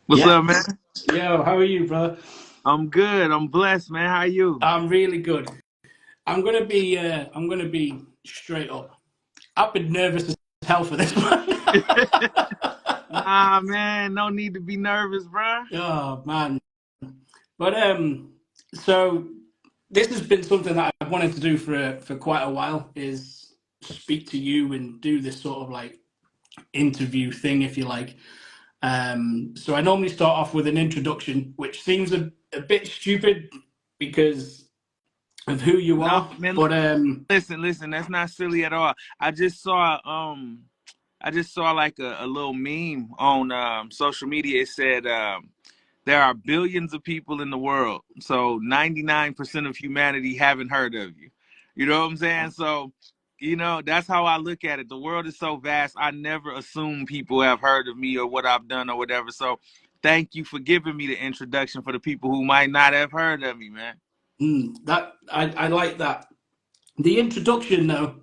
What's Yes. up, man? Yo, how are you, brother? I'm good. I'm blessed, man. How you? I'm really good. I'm gonna be straight up. I've been nervous as hell for this one. Nah, man. No need to be nervous, bruh. Oh man. But so this has been something that I've wanted to do for quite a while, is speak to you and do this sort of like interview thing, if you like. So I normally start off with an introduction, which seems a bit stupid because of who you No, are. man. But Listen. That's not silly at all. I just saw like a little meme on social media. It said there are billions of people in the world, so 99% of humanity haven't heard of you. You know what I'm saying? So, that's how I look at it. The world is so vast. I never assume people have heard of me or what I've done or whatever. So, thank you for giving me the introduction for the people who might not have heard of me, man. that I like that. The introduction, though.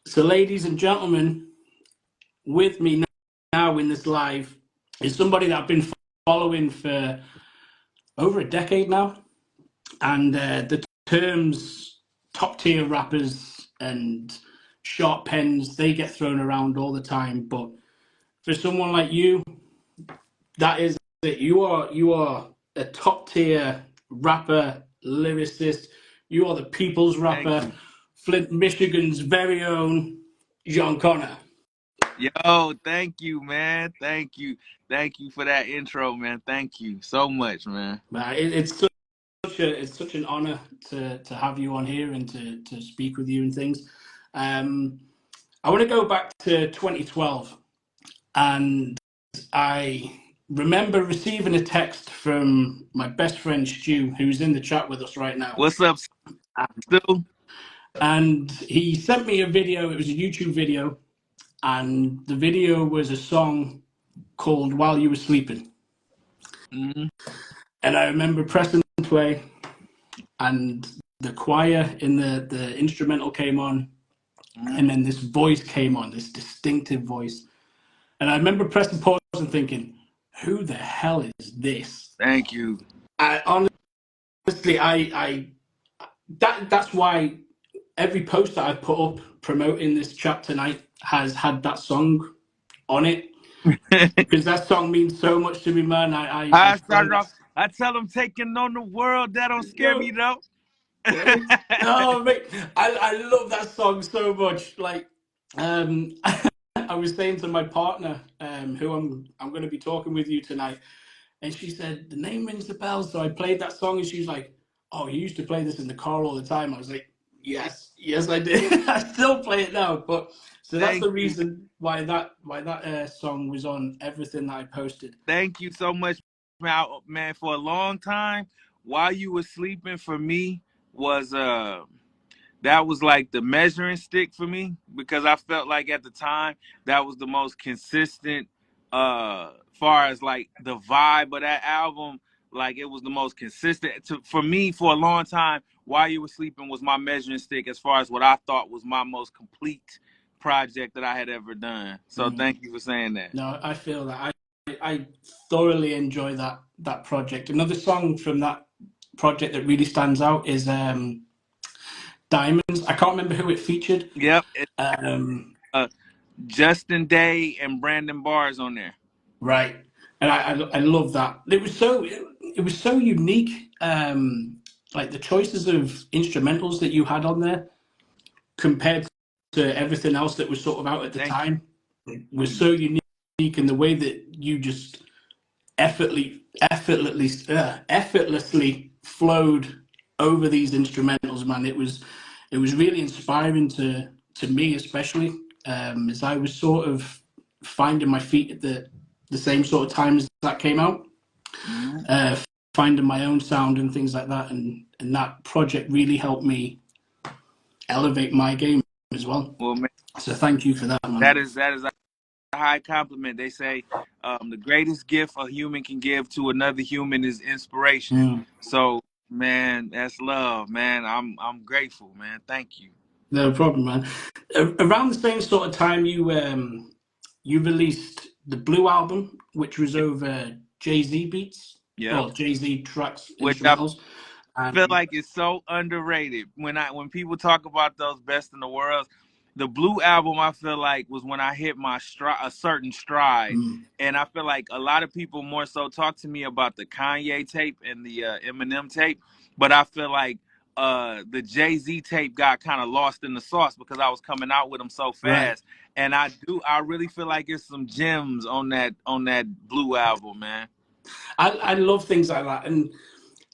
So, ladies and gentlemen, with me now in this live is somebody that I've been following for over a decade now, and the terms top tier rappers and sharp pens, they get thrown around all the time. But for someone like you, that is it. You are a top tier rapper, lyricist. You are the people's Thank rapper, you. Flint, Michigan's very own John Connor. Yo, thank you, man. Thank you. Thank you for that intro, man. Thank you so much, man. It's such an honor to have you on here and to speak with you and things. Um, I want to go back to 2012, and I remember receiving a text from my best friend Stu, who's in the chat with us right now. What's up, Stu? And he sent me a video. It was a YouTube video, and the video was a song called "While You Were Sleeping." Mm-hmm. And I remember pressing play, and the choir in the instrumental came on, and then this voice came on, this distinctive voice. And I remember pressing pause and thinking, "Who the hell is this?" Thank you. I honestly, that's why every post that I put up promoting this chat tonight has had that song on it, because that song means so much to me, man. I I sang started that. off. I tell them taking on the world. That don't scare No, me though. oh, mate, I love that song so much. Like, um, I was saying to my partner, who I'm going to be talking with you tonight, and she said the name rings a bell. So I played that song, and she was like, "Oh, you used to play this in the car all the time." I was like, "Yes, yes, I did. I still play it now." But so that's Thank the you. reason why that song was on everything that I posted. Thank you so much, man. For a long time, while you were sleeping, for me was that was like the measuring stick for me because I felt like at the time that was the most consistent far as like the vibe of that album. Like it was the most consistent for me for a long time. While you were sleeping was my measuring stick as far as what I thought was my most complete project that I had ever done. So Mm. thank you for saying that. No, I feel that I thoroughly enjoy that project. Another song from that project that really stands out is Diamonds. I can't remember who it featured. Yep. Um, Uh, Justin Day and Brandon Bars on there. right, and I love that. It was so unique. Like the choices of instrumentals that you had on there compared to everything else that was sort of out at the Thank you. time was so unique, and the way that you just effortlessly flowed over these instrumentals, man. It was really inspiring to me, especially as I was sort of finding my feet at the same sort of time as that came out, Mhm. uh, finding my own sound and things like that, and that project really helped me elevate my game as well. Well, man, So thank you for that, man. that is a high compliment. They say the greatest gift a human can give to another human is inspiration. Mm. So, man, that's love, man. I'm grateful, man. Thank you. No problem, man. Around the same sort of time, you released the Blue album, which was over. Jay-Z beats Yep. or Jay-Z tracks, Which I instrumentals. feel And like it's so underrated. When people talk about those best in the world, the Blue album I feel like was when I hit my stride, a certain stride, and I feel like a lot of people more so talk to me about the Kanye tape and the Eminem tape, but I feel like the Jay-Z tape got kind of lost in the sauce because I was coming out with them so right. fast, and I really feel like it's some gems on that Blue album, man. I love things like that. And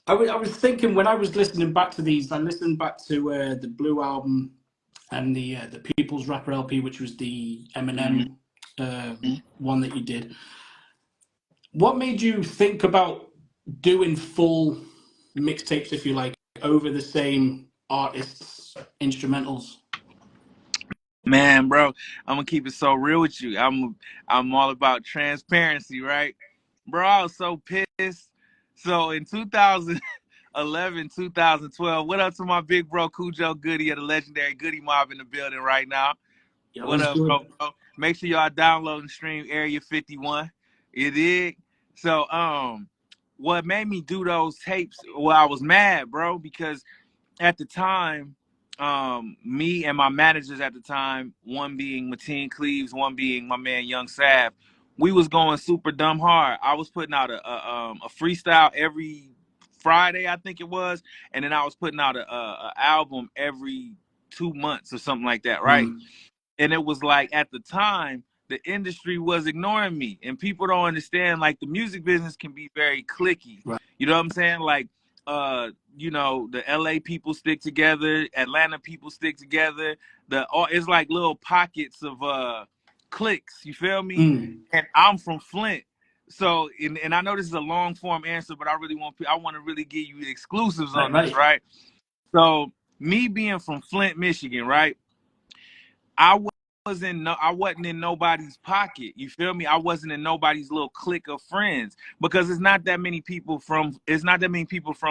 I was thinking when I was listening back to these, I listened back to the Blue album and the People's Rapper LP, which was the Mm-hmm. Eminem one that you did. What made you think about doing full mixtapes, if you like, over the same artists' instrumentals? Man, bro, I'm gonna keep it so real with you. I'm all about transparency, right? Bro, I was so pissed. So in 2011, 2012, what up to my big bro Cujo Goody of the legendary Goody Mob in the building right now? Yeah, What was up, good. bro? Make sure y'all download and stream Area 51. You dig? So what made me do those tapes? Well, I was mad, bro, because at the time, me and my managers at the time, one being Mateen Cleaves, one being my man Young Sav, we was going super dumb hard. I was putting out a freestyle every Friday, I think it was, and then I was putting out a album every 2 months or something like that, right? Mm, And it was like at the time the industry was ignoring me, and people don't understand like the music business can be very cliquey. right. You know what I'm saying? Like the LA people stick together, Atlanta people stick together. It's like little pockets of cliques, you feel me? Mm, And I'm from Flint. So and I know this is a long form answer, but I want to really give you exclusives right, on this, right. right? So me being from Flint, Michigan, right? I I wasn't in nobody's pocket. You feel me? I wasn't in nobody's little clique of friends because it's not that many people from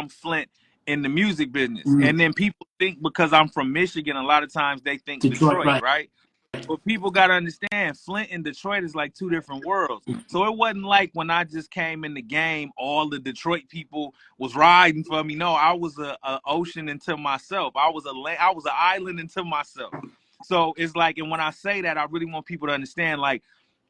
Flint in the music business. Mm, And then people think because I'm from Michigan, a lot of times they think Detroit, Detroit, right. right? But people got to understand Flint and Detroit is like two different worlds. So it wasn't like when I just came in the game, all the Detroit people was riding for me. No, I was a ocean into myself. I was an island into myself. So it's like, and when I say that, I really want people to understand, like,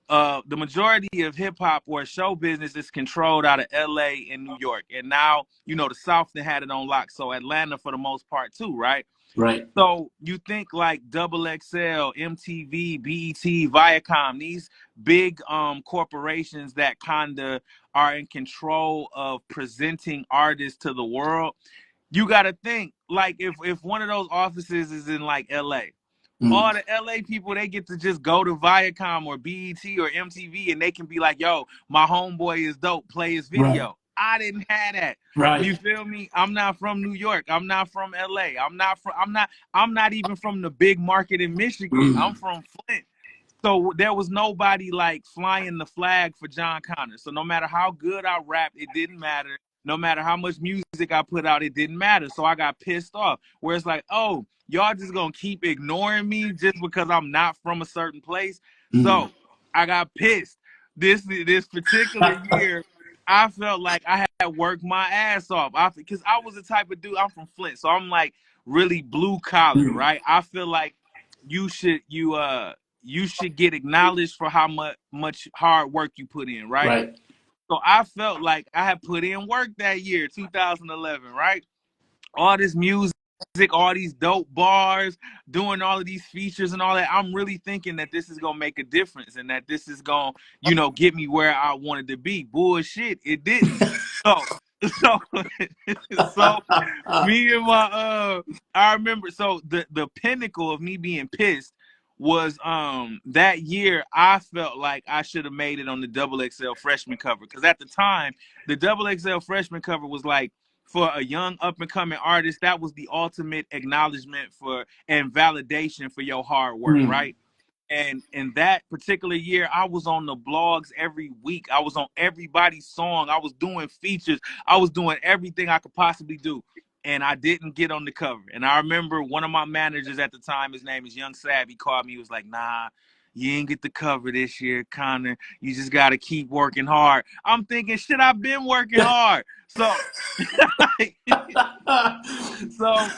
the majority of hip hop or show business is controlled out of LA and New York. And now, the South that had it on lock. So Atlanta for the most part too, right? Right. So you think like Double XL, MTV, BET, Viacom, these big corporations that kind of are in control of presenting artists to the world. You got to think like if one of those offices is in like LA, all Mm, the LA people, they get to just go to Viacom or BET or MTV and they can be like, yo, my homeboy is dope, play his right. video. I didn't have that. You Right. feel me? I'm not from New York. I'm not from LA. I'm not even from the big market in Michigan. I'm Mm, from Flint. So there was nobody like flying the flag for John Connor. So no matter how good I rapped, it didn't matter. No matter how much music I put out, it didn't matter. So I got pissed off. Where it's like, oh, y'all just gonna keep ignoring me just because I'm not from a certain place. mm. So I got pissed. This particular year, I felt like I had worked my ass off. Because I was the type of dude. I'm from Flint, so I'm like really blue collar, Mm, right? I feel like you should you should get acknowledged for how much hard work you put in, right? right. So I felt like I had put in work that year, 2011, right? All this music, all these dope bars, doing all of these features and all that. I'm really thinking that this is gonna make a difference and that this is gonna, get me where I wanted to be. Bullshit, it didn't. So, so, so me and my I remember so the pinnacle of me being pissed was that year I felt like I should have made it on the double XL freshman cover because at the time the double XL freshman cover was like for a young up and coming artist that was the ultimate acknowledgement for and validation for your hard work, Mm, right? And in that particular year, I was on the blogs every week. I was on everybody's song. I was doing features. I was doing everything I could possibly do. And I didn't get on the cover. And I remember one of my managers at the time, his name is Young Sav, he called me. He was like, nah, you ain't get the cover this year, Connor. You just got to keep working hard. I'm thinking, shit, I've been working hard. So, so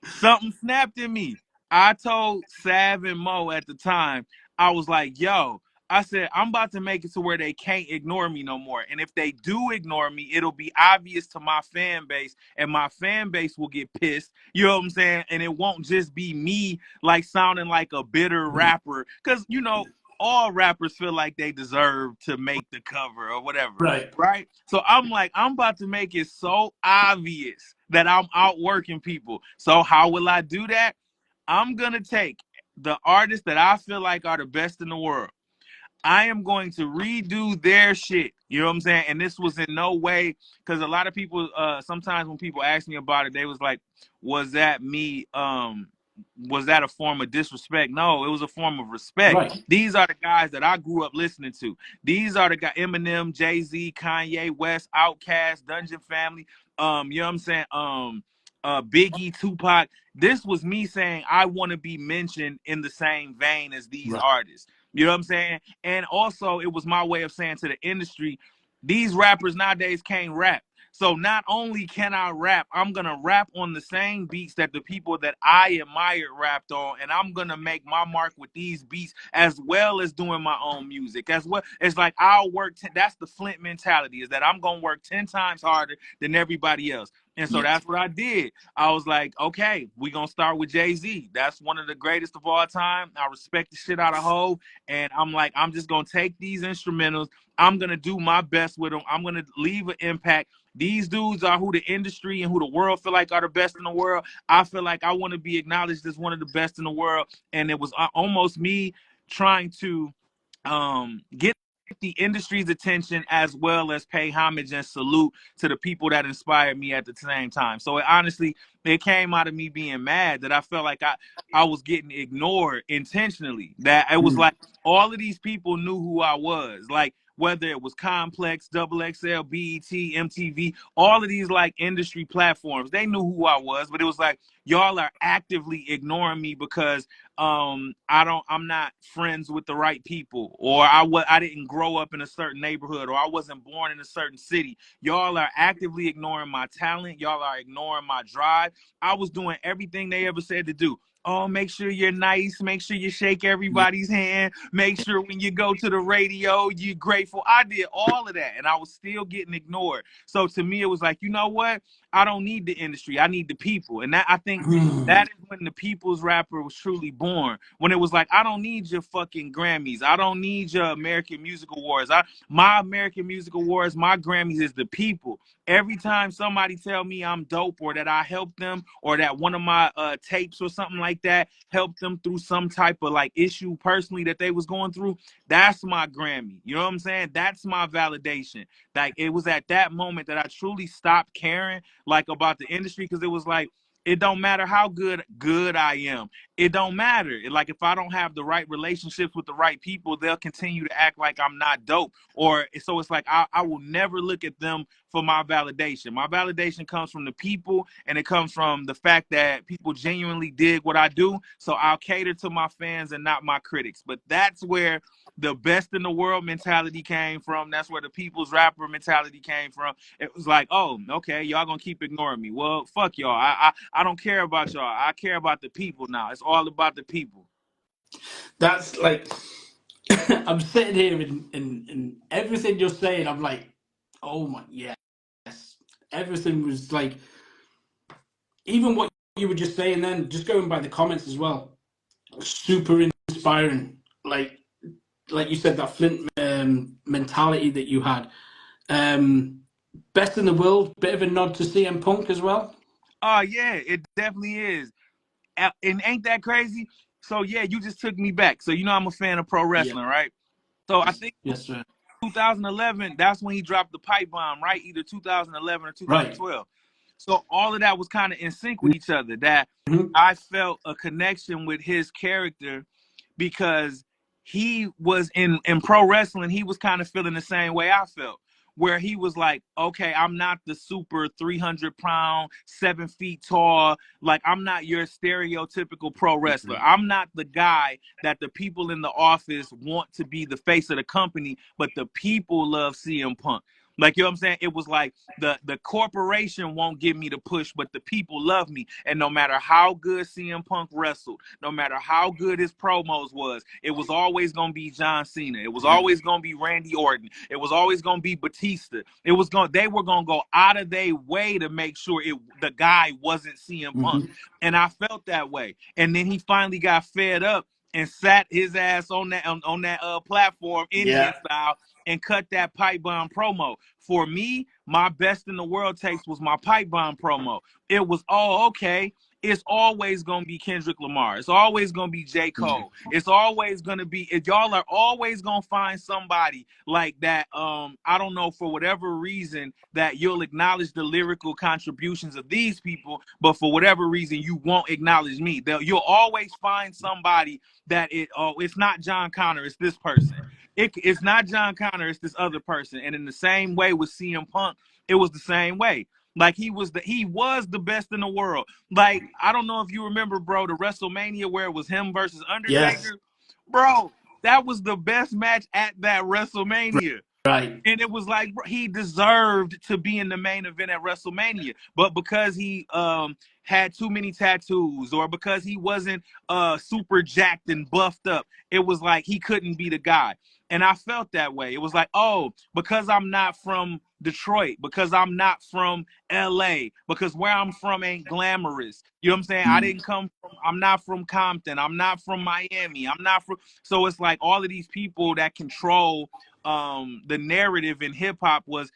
something snapped in me. I told Sav and Mo at the time, I was like, yo, I said, I'm about to make it to where they can't ignore me no more. And if they do ignore me, it'll be obvious to my fan base, and my fan base will get pissed. You know what I'm saying? And it won't just be me like sounding like a bitter rapper. Cause all rappers feel like they deserve to make the cover or whatever. Right. Right? So I'm like, I'm about to make it so obvious that I'm outworking people. So how will I do that? I'm gonna take the artists that I feel like are the best in the world. I am going to redo their shit. You know what I'm saying? And this was in no way, because a lot of people, sometimes when people ask me about it, they was like, was that me? Was that a form of disrespect? No, it was a form of respect. Right. These are the guys that I grew up listening to. These are the guys: Eminem, Jay-Z, Kanye West, Outkast, Dungeon Family. You know what I'm saying? Biggie, Tupac. This was me saying I want to be mentioned in the same vein as these Right. artists. You know what I'm saying? And also, it was my way of saying to the industry, these rappers nowadays can't rap. So not only can I rap, I'm gonna rap on the same beats that the people that I admired rapped on, and I'm gonna make my mark with these beats as well as doing my own music. As well, it's like I'll work. That's the Flint mentality: is that I'm gonna work 10 times harder than everybody else. And so Yeah. that's what I did. I was like, okay, we're gonna start with Jay-Z. That's one of the greatest of all time. I respect the shit out of Hov. And I'm like, I'm just gonna take these instrumentals. I'm gonna do my best with them. I'm gonna leave an impact. These dudes are who the industry and who the world feel like are the best in the world. I feel like I want to be acknowledged as one of the best in the world. And it was almost me trying to get the industry's attention as well as pay homage and salute to the people that inspired me at the same time. So it came out of me being mad that I felt like I was getting ignored intentionally. That it was like all of these people knew who I was. Like whether it was Complex, Double XL, BET, MTV, all of these like industry platforms, they knew who I was, but it was like y'all are actively ignoring me because I'm not friends with the right people, or I didn't grow up in a certain neighborhood, or I wasn't born in a certain city. Y'all are actively ignoring my talent. Y'all are ignoring my drive. I was doing everything they ever said to do. Oh, make sure you're nice. Make sure you shake everybody's hand. Make sure when you go to the radio, you're grateful. I did all of that, and I was still getting ignored. So to me, it was like, you know what? I don't need the industry. I need the people. And that I think that is when the people's rapper was truly born. When it was like, I don't need your fucking Grammys. I don't need your American Music Awards. My American Music Awards, my Grammys is the people. Every time somebody tell me I'm dope, or that I helped them, or that one of my tapes or something like that helped them through some type of like issue personally that they was going through, that's my Grammy. You know what I'm saying? That's my validation. Like it was at that moment that I truly stopped caring like about the industry, because it was like, it don't matter how good I am. It don't matter. Like if I don't have the right relationships with the right people, they'll continue to act like I'm not dope. Or so it's like I will never look at them for my validation. My validation comes from the people, and it comes from the fact that people genuinely dig what I do. So I'll cater to my fans and not my critics. But that's where the best in the world mentality came from. That's where the people's rapper mentality came from. It was like, oh, okay, y'all gonna keep ignoring me. Well, fuck y'all. I don't care about y'all. I care about the people now. It's all about the people. That's like I'm sitting here and everything you're saying, I'm like, oh my yes. Everything was like, even what you were just saying then, just going by the comments as well, super inspiring. Like you said, that Flint mentality that you had. Um, Best in the world, bit of a nod to CM Punk as well. Oh yeah, it definitely is. And ain't that crazy? So yeah, you just took me back. So I'm a fan of pro Yeah. wrestling, right? So I think Yes, sir. 2011, that's when he dropped the pipe bomb, right? Either 2011 or Right. 2012. So all of that was kind of in sync with each other. That Mhm. I felt a connection with his character because he was in pro wrestling. He was kind of feeling the same way I felt. where he was like, okay, I'm not the super 300-pound, 7 feet tall, like I'm not your stereotypical pro wrestler. I'm not the guy that the people in the office want to be the face of the company, but the people love CM Punk. Like, you know what I'm saying? It was like the corporation won't give me the push, but the people love me. And no matter how good CM Punk wrestled, no matter how good his promos was, it was always gonna be John Cena. It was Yeah. always gonna be Randy Orton. It was always gonna be Batista. They were gonna go out of their way to make sure the guy wasn't CM Punk. And I felt that way. And then he finally got fed up and sat his ass on that platform, Indian Yeah. style, and cut that pipe bomb promo. For me, my best in the world takes was my pipe bomb promo. It was, oh, okay. It's always gonna be Kendrick Lamar. It's always gonna be J. Cole. It's always gonna be, if y'all are always gonna find somebody like that. I don't know, for whatever reason, that you'll acknowledge the lyrical contributions of these people, but for whatever reason you won't acknowledge me. You'll always find somebody that it's not John Connor, it's this person. It's not John Connor, it's this other person. And in the same way with CM Punk, it was the same way. Like, he was the best in the world. Like, I don't know if you remember, bro, the WrestleMania where it was him versus Yes. Undertaker. Bro, that was the best match at that WrestleMania. Right. And it was like, bro, he deserved to be in the main event at WrestleMania. But because he had too many tattoos, or because he wasn't super jacked and buffed up, it was like he couldn't be the guy. And I felt that way. It was like, oh, because I'm not from Detroit, because I'm not from LA, because where I'm from ain't glamorous. You know what I'm saying? I'm not from Compton. I'm not from Miami. I'm not from, so it's like all of these people that control the narrative in hip hop was,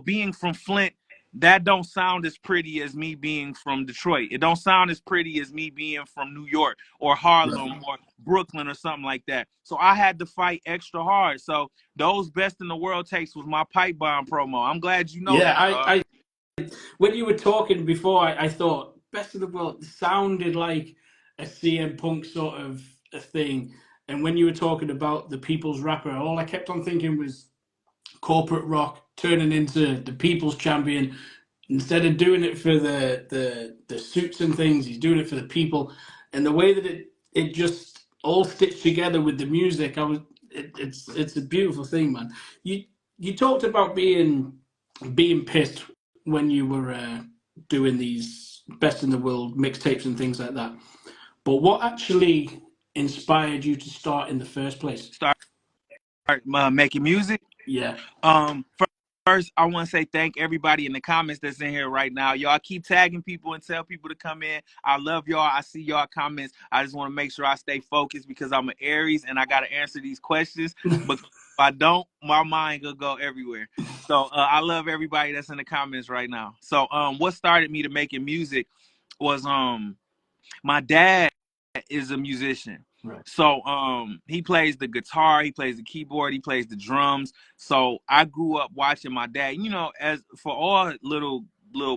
being from Flint, that don't sound as pretty as me being from Detroit. It don't sound as pretty as me being from New York or Harlem or Brooklyn or something like that. So I had to fight extra hard. So those best in the world takes was my pipe bomb promo. I'm glad you know Yeah. that, dog. When you were talking before, I thought best of the world sounded like a CM Punk sort of a thing. And when you were talking about the people's rapper, all I kept on thinking was corporate rock turning into the people's champion. Instead of doing it for the suits and things, he's doing it for the people. And the way that it just all stitched together with the music, it's a beautiful thing, man. You talked about being pissed when you were doing these best in the world mixtapes and things like that. But what actually inspired you to start in the first place? Start making music. Yeah. Um, First, I want to say thank everybody in the comments that's in here right now. Y'all keep tagging people and tell people to come in. I love y'all. I see y'all comments. I just want to make sure I stay focused because I'm an Aries and I got to answer these questions. But if I don't, my mind will go everywhere. So I love everybody that's in the comments right now. So what started me to making music was my dad is a musician. Right. So he plays the guitar, he plays the keyboard, he plays the drums. So I grew up watching my dad. As for all little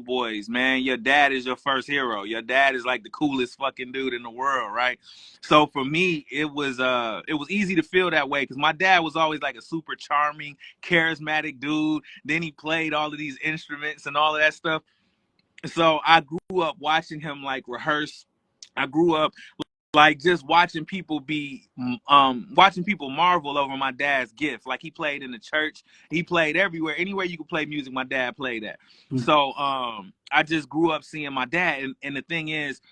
boys, man, your dad is your first hero. Your dad is like the coolest fucking dude in the world, right? So for me, it was easy to feel that way because my dad was always like a super charming, charismatic dude. Then he played all of these instruments and all of that stuff. So I grew up watching him like rehearse. I grew up like just watching people marvel over my dad's gift. Like, he played in the church, he played everywhere, anywhere you could play music, my dad played at. So I just grew up seeing my dad, and the thing is,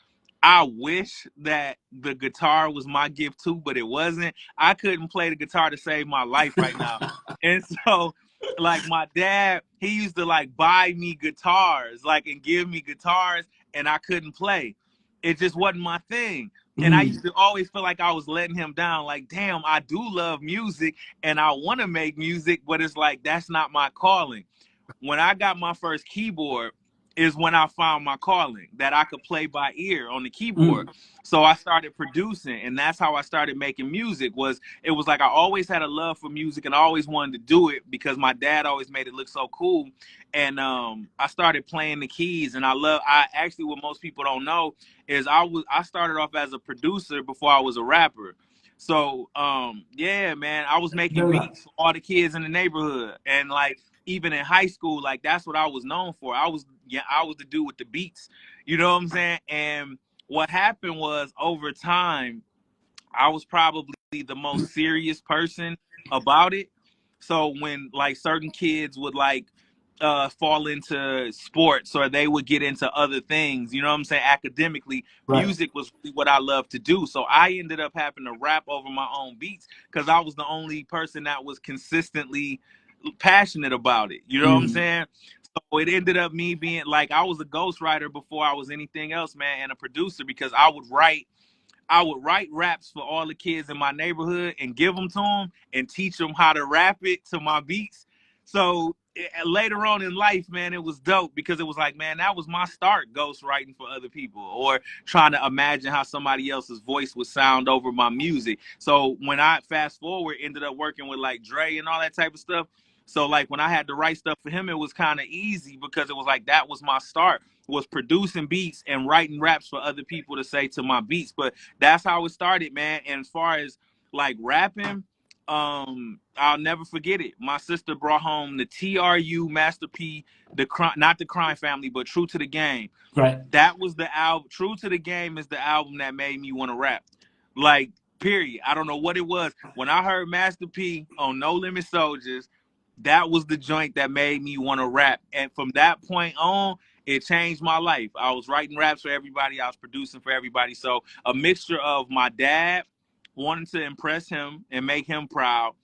I wish that the guitar was my gift too, but it wasn't. I couldn't play the guitar to save my life right now. And so, like, my dad, he used to like buy me guitars, like, and give me guitars, and I couldn't play. It just wasn't my thing. And I used to always feel like I was letting him down. Like, damn, I do love music and I want to make music, but it's like, that's not my calling. When I got my first keyboard is when I found my calling, that I could play by ear on the keyboard. So I started producing, and that's how I started making music. It was like I always had a love for music and I always wanted to do it because my dad always made it look so cool. And I started playing the keys, and I actually, what most people don't know is I started off as a producer before I was a rapper. So yeah, man, I was making Know that. beats for all the kids in the neighborhood, and like even in high school, like that's what I was known for. I was the dude with the beats. You know what I'm saying? And what happened was over time I was probably the most serious person about it. So when like certain kids would like fall into sports or they would get into other things, you know what I'm saying, academically, Right. music was really what I loved to do. So I ended up having to rap over my own beats because I was the only person that was consistently passionate about it. You know what I'm Mm. saying? So it ended up me being like I was a ghostwriter before I was anything else, man, and a producer because I would write raps for all the kids in my neighborhood and give them to them and teach them how to rap it to my beats. So later on in life, man, it was dope because it was like, man, that was my start ghost writing for other people or trying to imagine how somebody else's voice would sound over my music. So when I fast forward, ended up working with like Dre and all that type of stuff. So like when I had to write stuff for him, it was kind of easy because it was like that was my start was producing beats and writing raps for other people to say to my beats. But that's how it started, man. And as far as like rapping, I'll never forget it. My sister brought home the TRU Master P, not the Crime Family, but True to the Game. Right. That was the album. True to the Game is the album that made me want to rap. Like, period. I don't know what it was. When I heard Master P on No Limit Soldiers, that was the joint that made me want to rap. And from that point on, it changed my life. I was writing raps for everybody. I was producing for everybody. So a mixture of my dad wanting to impress him and make him proud.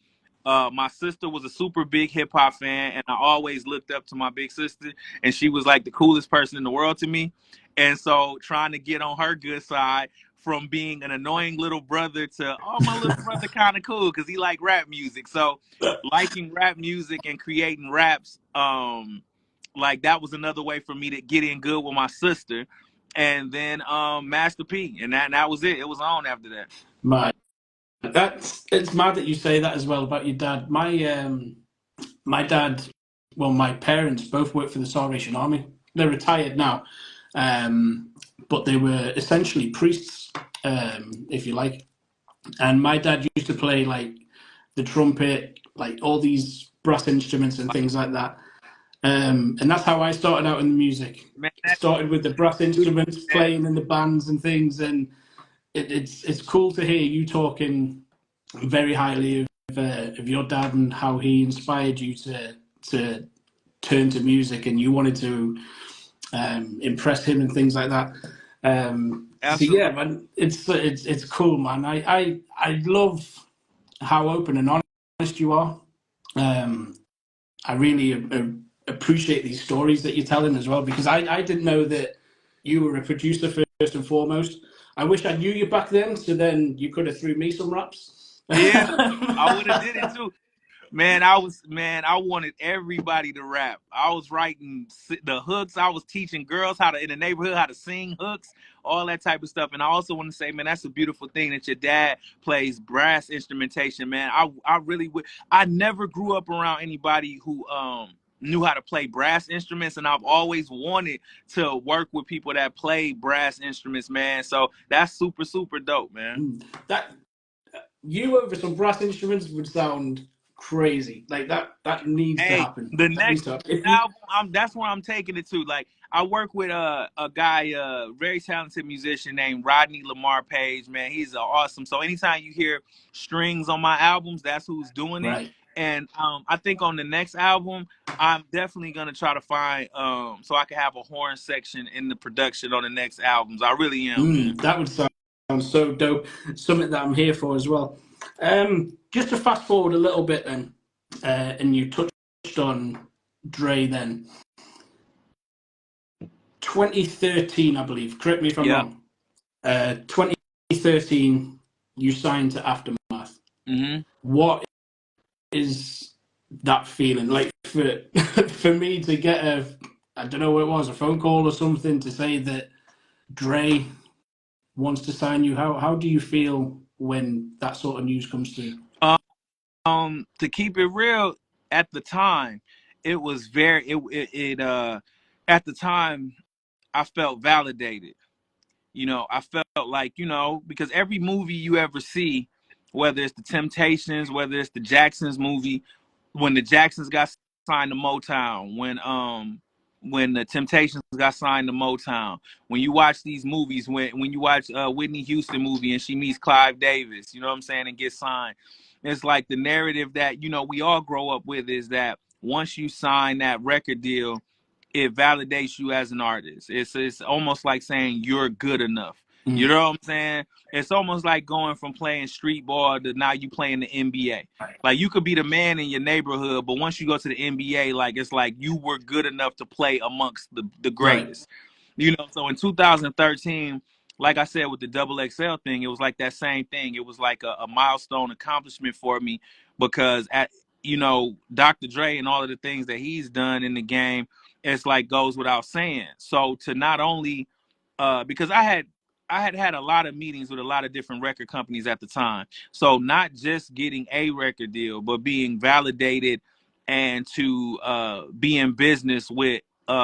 My sister was a super big hip hop fan, and I always looked up to my big sister, and she was like the coolest person in the world to me. And so, trying to get on her good side from being an annoying little brother to, oh, my little brother kind of cool because he liked rap music. So, liking rap music and creating raps, like that was another way for me to get in good with my sister. And then Master P, and that was it. It was on after that. My That's it's mad that you say that as well about your dad. My dad, well, my parents both worked for the Salvation Army. They're retired now, but they were essentially priests, if you like. And my dad used to play like the trumpet, like all these brass instruments and things like that. And that's how I started out in the music. Man, that's Started with the brass beautiful. instruments, playing in the bands and things, and it's cool to hear you talking very highly of your dad and how he inspired you to turn to music and you wanted to impress him and things like that. So Absolutely. yeah, man, it's cool, man. I love how open and honest you are. Um, I really appreciate these stories that you're telling as well because I didn't know that you were a producer first and foremost. I wish I knew you back then, so then you could have threw me some raps. Yeah, I would have did it too. Man, I wanted everybody to rap. I was writing the hooks. I was teaching girls how to in the neighborhood how to sing hooks, all that type of stuff. And I also want to say, man, that's a beautiful thing that your dad plays brass instrumentation, man. I really would. I never grew up around anybody who knew how to play brass instruments, and I've always wanted to work with people that play brass instruments, man. So that's super super dope, man. that you over some brass instruments would sound crazy. Like that needs to Hey, happen. the That needs next to happen. If you album, that's where I'm taking it to. Like, I work with a guy, very talented musician named Rodney Lamar Page. Man, he's awesome. So anytime you hear strings on my albums, that's who's doing it. right, And I think on the next album, I'm definitely gonna try to find so I can have a horn section in the production on the next albums. I really am, man. that would sound so dope. Something that I'm here for as well. Just to fast forward a little bit then, and you touched on Dre then. 2013, I believe. Correct me if I'm Yep. wrong. 2013, you signed to Aftermath. Hmm. What is that feeling like for for me to get a, I don't know what it was, a phone call or something to say that Dre wants to sign you? How do you feel when that sort of news comes through? To keep it real, at the time, it was very at the time I felt validated. You know, I felt like, you know, because every movie you ever see, whether it's the Temptations, whether it's the Jacksons movie, when the Jacksons got signed to Motown, when the Temptations got signed to Motown, when you watch these movies, when you watch Whitney Houston movie and she meets Clive Davis, you know what I'm saying, and gets signed, it's like the narrative that we all grow up with is that once you sign that record deal, it validates you as an artist. It's almost like saying you're good enough. You Mm. know what I'm saying? It's almost like going from playing street ball to now you playing the NBA. Like you could be the man in your neighborhood, but once you go to the NBA, like it's like you were good enough to play amongst the Right. greatest. So in 2013, like I said with the double XL thing, it was like that same thing. It was like a milestone accomplishment for me because at Dr. Dre and all of the things that he's done in the game, it's like goes without saying. So to not only because I had a lot of meetings with a lot of different record companies at the time. So not just getting a record deal, but being validated and to be in business with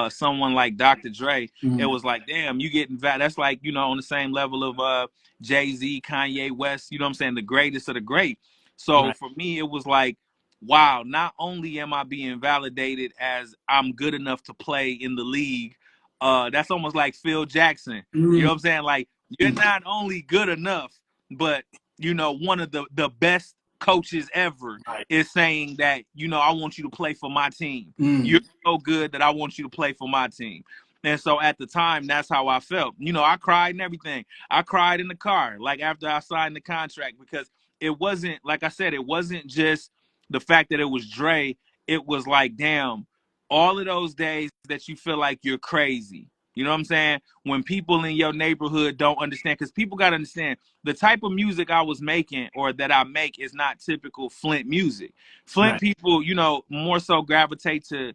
someone like Dr. Dre, it Mm. was like, damn, you getting that's like, on the same level of Jay-Z, Kanye West, you know what I'm saying, the greatest of the great. So Right. for me, it was like, wow, not only am I being validated as I'm good enough to play in the league, that's almost like Phil Jackson. You know Mm. what I'm saying? Like you're not only good enough, but one of the best coaches ever Right. is saying that, I want you to play for my team. You're Mm. so good that I want you to play for my team. And so at the time, that's how I felt. I cried and everything. I cried in the car, like after I signed the contract, because it wasn't, like I said, it wasn't just the fact that it was Dre. It was like, damn, all of those days that you feel like you're crazy. You know what I'm saying? When people in your neighborhood don't understand, because people got to understand the type of music I was making or that I make is not typical Flint music. Flint Right. people, more so gravitate to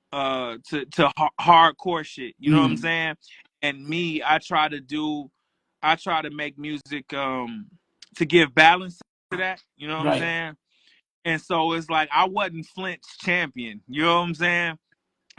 hardcore shit. You know what I'm Mm. saying? And me, I try to make music to give balance to that. You know what I'm Right. saying? And so it's like I wasn't Flint's champion. You know what I'm saying?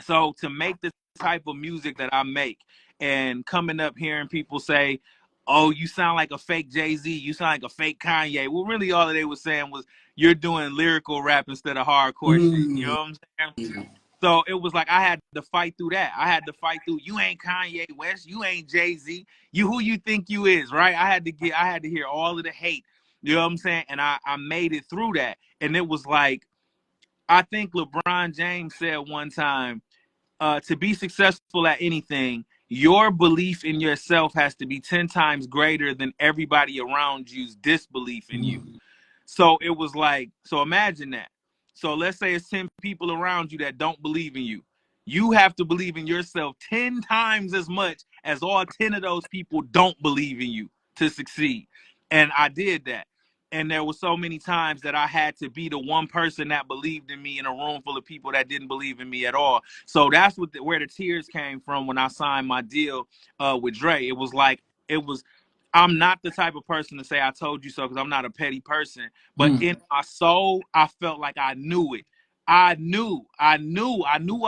So to make the type of music that I make and coming up hearing people say, "Oh, you sound like a fake Jay-Z, you sound like a fake Kanye." Well, really all they was saying was you're doing lyrical rap instead of hardcore shit. You know Mm. what I'm saying? So it was like I had to fight through that. I had to fight through you ain't Kanye West, you ain't Jay-Z. You who you think you is, right? I had to hear all of the hate. You know what I'm saying? And I made it through that. And it was like I think LeBron James said one time, to be successful at anything, your belief in yourself has to be 10 times greater than everybody around you's disbelief in you. Mm. So it was like, so imagine that. So let's say it's 10 people around you that don't believe in you. You have to believe in yourself 10 times as much as all 10 of those people don't believe in you to succeed. And I did that. And there were so many times that I had to be the one person that believed in me in a room full of people that didn't believe in me at all. So that's where the tears came from when I signed my deal with Dre. It was like, it was I'm not the type of person to say I told you so because I'm not a petty person. But Mm. in my soul, I felt like I knew it. I knew I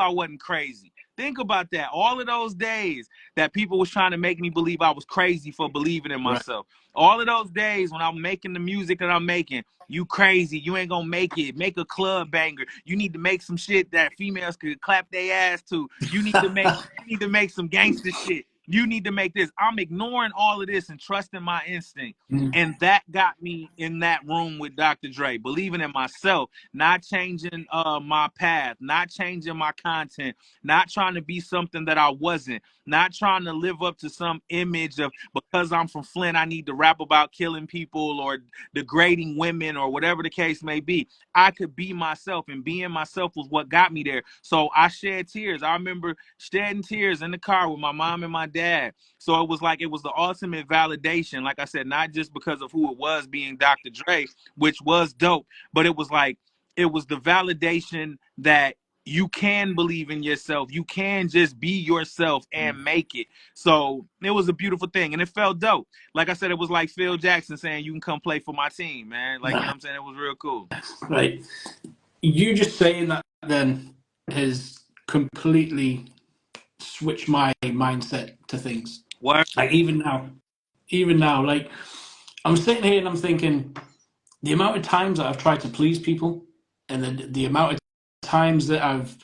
wasn't crazy. Think about that. All of those days that people was trying to make me believe I was crazy for believing in Right. myself. All of those days when I'm making the music that I'm making, you crazy. You ain't gonna make it. Make a club banger. You need to make some shit that females could clap their ass to. You need to make some gangster shit. You need to make this. I'm ignoring all of this and trusting my instinct. Mm. And that got me in that room with Dr. Dre, believing in myself, not changing my path, not changing my content, not trying to be something that I wasn't, not trying to live up to some image of because I'm from Flint, I need to rap about killing people or degrading women or whatever the case may be. I could be myself, and being myself was what got me there. So I shed tears. I remember shedding tears in the car with my mom and my dad. So it was like it was the ultimate validation. Like I said, not just because of who it was being Dr. Dre, which was dope, but it was like it was the validation that you can believe in yourself. You can just be yourself and make it. So it was a beautiful thing, and it felt dope. Like I said, it was like Phil Jackson saying, "You can come play for my team, man." Like, you know what I'm saying? It was real cool. Right. You just saying that then has completely switched my mindset to things. What? Like even now, like I'm sitting here and I'm thinking the amount of times that I've tried to please people, and the amount of times that I've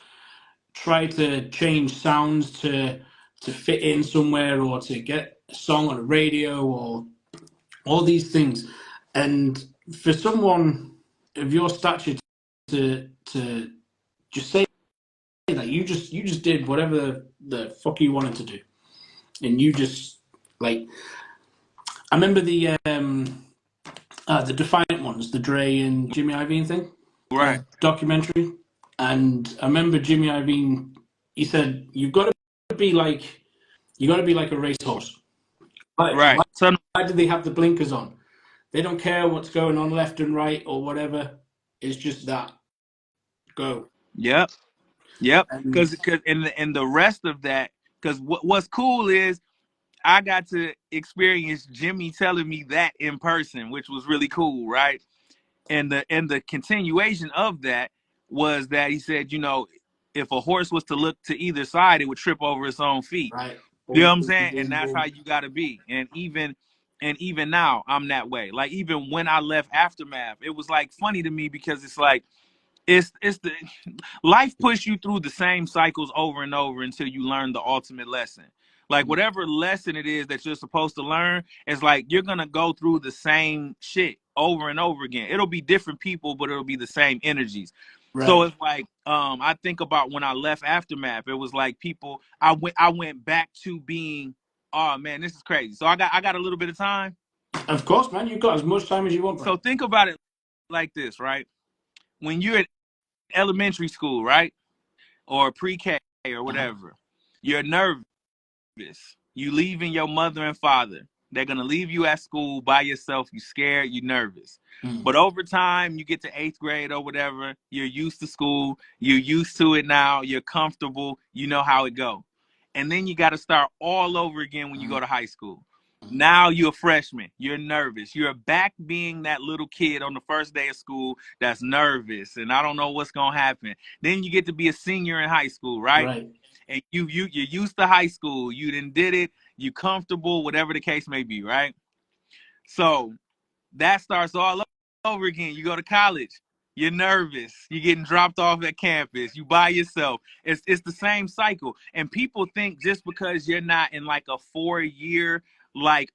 tried to change sounds to fit in somewhere or to get a song on the radio or all these things, and for someone of your stature to just say that you just did whatever the fuck you wanted to do, and you just like I remember the Defiant Ones, the Dre and Jimmy Iovine thing, Right, documentary, and I remember Jimmy Iovine. He said be like you got to be like a racehorse. right. So Why do they have the blinkers on? They don't care what's going on left and right or whatever. It's just that go. yep, yep. And Because and the rest of that, because what's cool is I got to experience Jimmy telling me that in person, which was really cool, right? And the continuation of that was that he said, if a horse was to look to either side, it would trip over its own feet. right, You know boom, what I'm boom, saying? And boom, that's how boom. you got to be. And even now, I'm that way. Like even when I left Aftermath, it was like funny to me because it's like it's the life push you through the same cycles over and over until you learn the ultimate lesson. Like whatever lesson it is that you're supposed to learn, it's like you're gonna go through the same shit over and over again. It'll be different people, but it'll be the same energies. So Right. it's like I think about when I left Aftermath, it was like people I went back to being, oh man, this is crazy. So I got a little bit of time. Of course, man. You've got as much time as you want, bro. So think about it like this, right? When you're in elementary school, right? Or pre-K or Uh-huh. whatever, you're nervous. You leaving your mother and father. They're gonna leave you at school by yourself. You scared. You nervous. Mm. But over time, you get to eighth grade or whatever. You're used to school. You're used to it now. You're comfortable. You know how it go. And then you got to start all over again when you go to high school. Now you're a freshman. You're nervous. You're back being that little kid on the first day of school that's nervous and I don't know what's gonna happen. Then you get to be a senior in high school, right? Right. And you're used to high school. You did it. You comfortable, whatever the case may be, right? So that starts all over again. You go to college, you're nervous. You're getting dropped off at campus. You by yourself. It's the same cycle. And people think just because you're not in like a 4 year like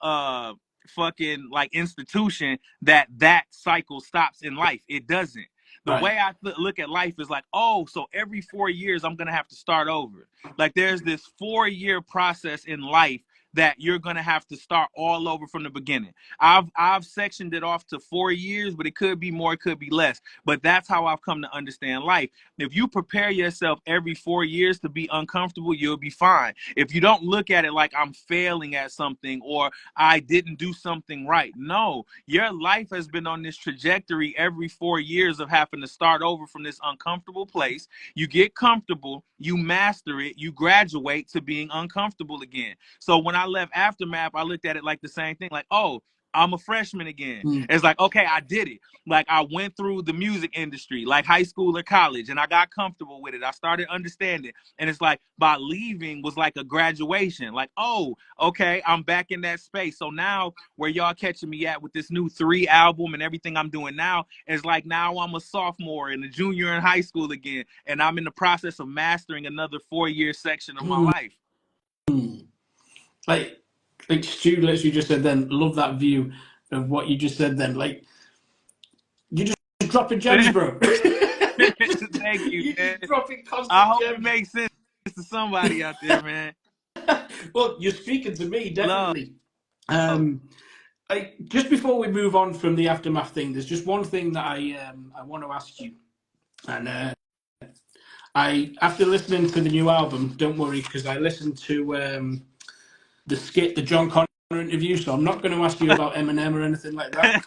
fucking like institution that cycle stops in life. It doesn't. The Right. way I look at life is like, oh, so every 4 years I'm gonna have to start over. Like there's this 4 year process in life that you're gonna have to start all over from the beginning. I've sectioned it off to 4 years, but it could be more, it could be less. But that's how I've come to understand life. If you prepare yourself every 4 years to be uncomfortable, you'll be fine. If you don't look at it like I'm failing at something or I didn't do something right. No, your life has been on this trajectory every 4 years of having to start over from this uncomfortable place. You get comfortable, you master it, you graduate to being uncomfortable again. So when I left Aftermath, I looked at it like the same thing, like, oh, I'm a freshman again. Mm. It's like, okay, I did it. Like I went through the music industry, like high school or college, and I got comfortable with it. I started understanding. And it's like by leaving was like a graduation. Like, oh, okay, I'm back in that space. So now where y'all catching me at with this new 3 album and everything I'm doing now is like now I'm a sophomore and a junior in high school again. And I'm in the process of mastering another 4 year section of my Mm. life. Like, like Stu literally just said then, love that view of what you just said then. Like, you just dropping gems, bro. Thank you, You just man. dropping I constant hope it gems. makes sense to somebody out there, man. Well, you're speaking to me, Love. definitely. Um, just before we move on from the aftermath thing, there's just one thing that I want to ask you, and I after listening to the new album, don't worry because I listened to the skit, the John Connor interview, so I'm not going to ask you about Eminem or anything like that.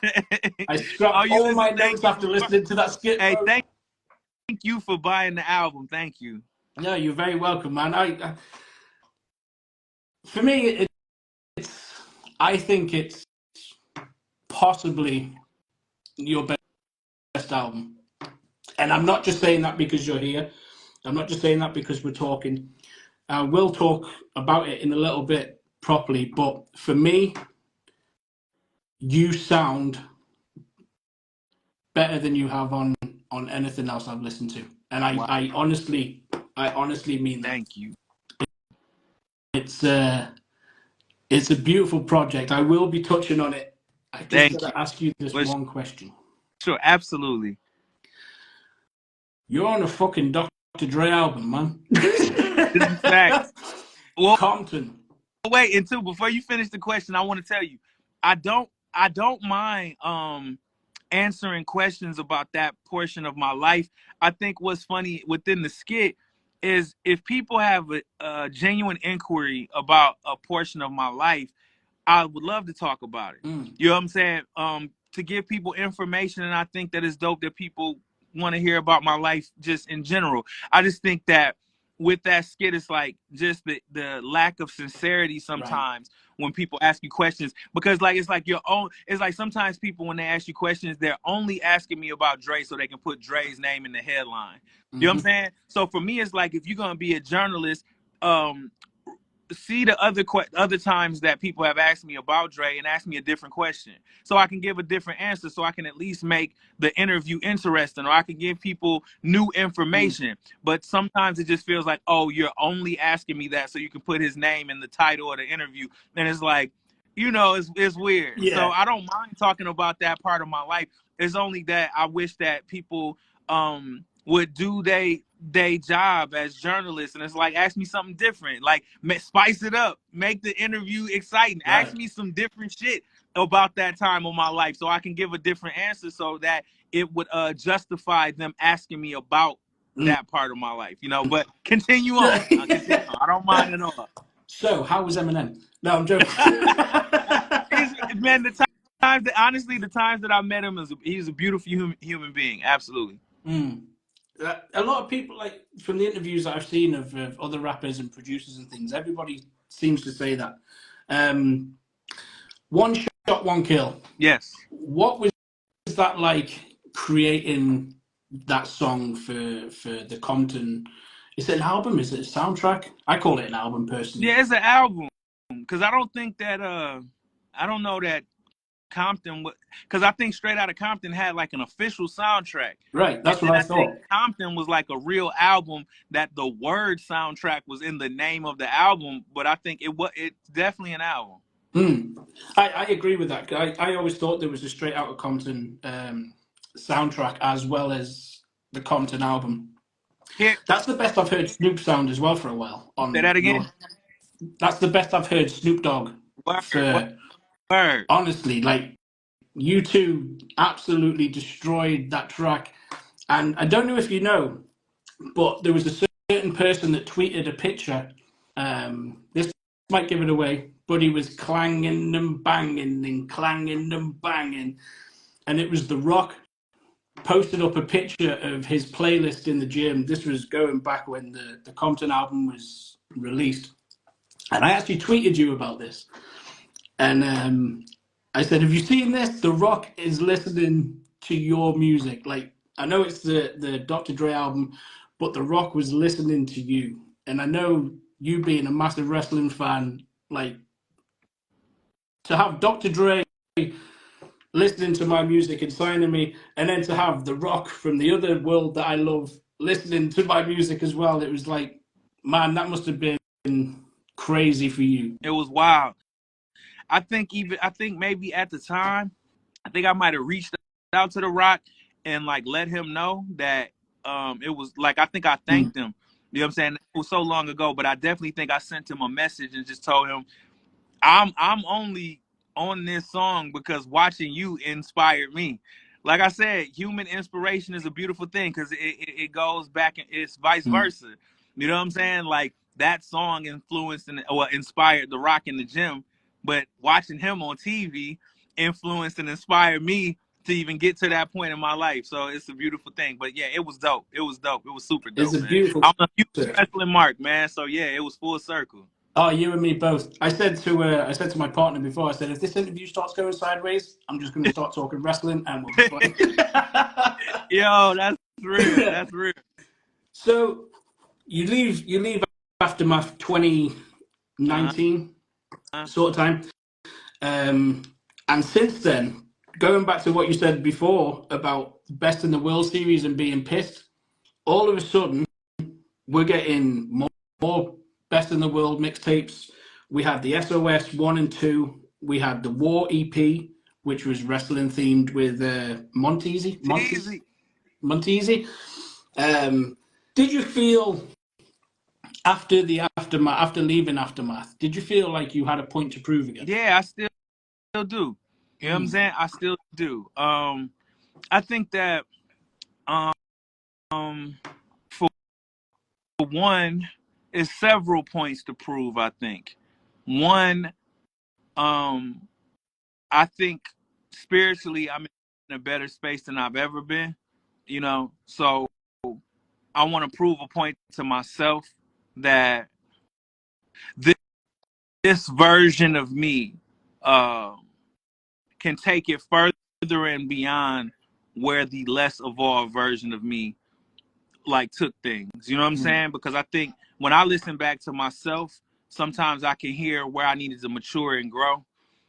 I Oh, scrapped you all my listen. Thank notes you after for. listening to that skit, Hey, bro. thank you for buying the album. Thank you. No, you're very welcome, man. For me, it's I think it's possibly your best album. And I'm not just saying that because you're here. I'm not just saying that because we're talking. We'll talk about it in a little bit properly. But for me, you sound better than you have on anything else I've listened to, and Wow. I honestly mean that. Thank you. It's it's a beautiful project. I will be touching on it. I just Thank you. gotta ask you this For one question. sure. Absolutely. You're on a fucking Dr. Dre album, man. This is facts. Well, Compton. wait, and two, before you finish the question, I want to tell you, I don't mind answering questions about that portion of my life. I think what's funny within the skit is if people have a genuine inquiry about a portion of my life, I would love to talk about it. Mm, You know what I'm saying? To give people information, and I think that it's dope that people want to hear about my life just in general. I just think that with that skit, it's like just the lack of sincerity right. sometimes when people ask you questions, because like it's like your own. It's like sometimes people when they ask you questions, they're only asking me about Dre so they can put Dre's name in the headline. You know what I'm Mm-hmm. saying? So for me, it's like if you're gonna be a journalist, um, see the other times that people have asked me about Dre and asked me a different question, so I can give a different answer, so I can at least make the interview interesting, or I can give people new Mm, information. But sometimes it just feels like, oh, you're only asking me that so you can put his name in the title of the interview, and it's like, it's weird. So yeah. I don't mind talking about that part of my life. It's only that I wish that people would do they job as journalists, and it's like, ask me something different, like spice it up, make the interview exciting, ask Right. me some different shit about that time of my life so I can give a different answer, so that it would justify them asking me about Mm. that part of my life, but continue on. Continue on. I don't mind at all. So, how was Eminem? No, I'm joking. Man, the times that honestly, the times that I met him, he's a beautiful human being. Absolutely. Mm. A lot of people, like from the interviews that I've seen of other rappers and producers and things, everybody seems to say that. Um, one shot, one kill. Yes. What was that like creating that song for the Compton? Is it an album? Is it a soundtrack? I call it an album personally. Yeah, it's an album, because I don't think that I don't know that Compton, because I think Straight Outta Compton had like an official soundtrack, Right, and that's what then I I think thought. Compton was like a real album that the word soundtrack was in the name of the album, but I think it's definitely an album. Hmm. I agree with that. I always thought there was a Straight Outta Compton soundtrack as well as the Compton album. Here, That's the best I've heard Snoop sound as well for a while. say On that your, again. that's the best I've heard Snoop Dogg Word, for word. honestly. Like you two absolutely destroyed that track. And I don't know if you know, but there was a certain person that tweeted a picture. This might give it away, but he was clanging and banging and clanging and banging, and it was The Rock posted up a picture of his playlist in the gym. This was going back when the Compton album was released, and I actually tweeted you about this, and I said, "Have you seen this? The Rock is listening to your music. Like I know it's the Dr. Dre album, but The Rock was listening to you, and I know you being a massive wrestling fan, like to have Dr. Dre listening to my music and signing me, and then to have The Rock from the other world that I love listening to my music as well. It was like, man, that must have been crazy for you." It was wild. I think maybe at the time, I think I might have reached out to The Rock and like let him know that it was like, I think I Mm, thanked him. You know what I'm saying? It was so long ago, but I definitely think I sent him a message and just told him, I'm only on this song because watching you inspired me. Like I said, human inspiration is a beautiful thing, because it goes back, and it's vice mm. versa. You know what I'm saying? Like that song influenced or inspired The Rock in the gym, but watching him on TV influenced and inspired me to even get to that point in my life. So it's a beautiful thing. But yeah, it was dope. It was dope. It was super It's dope, a man. beautiful I'm a huge concept. wrestling mark, man. So yeah, it was full circle. Oh, you and me both. I said to my partner before. I said, if this interview starts going sideways, I'm just going to start talking wrestling, and we'll be fine. Yo, that's real. That's real. So you leave Aftermath Uh-huh. 2019 sort of time. Um, And since then, going back to what you said before about Best in the World series and being pissed, all of a sudden we're getting more Best in the World mixtapes. We had the SOS 1 and 2. We had the War EP, which was wrestling themed with Teasy. Montesi. Did you feel after the aftermath, after leaving Aftermath, did you feel like you had a point to prove again? Yeah, I still do. You know what I'm saying? I still do. I think that um for one, is several points to prove, I think. One, um, I think spiritually I'm in a better space than I've ever been, you know. So I want to prove a point to myself that this, this version of me uh, can take it further and beyond where the less evolved version of me like took things. You know what I'm saying? Because I think when I listen back to myself, sometimes I can hear where I needed to mature and grow.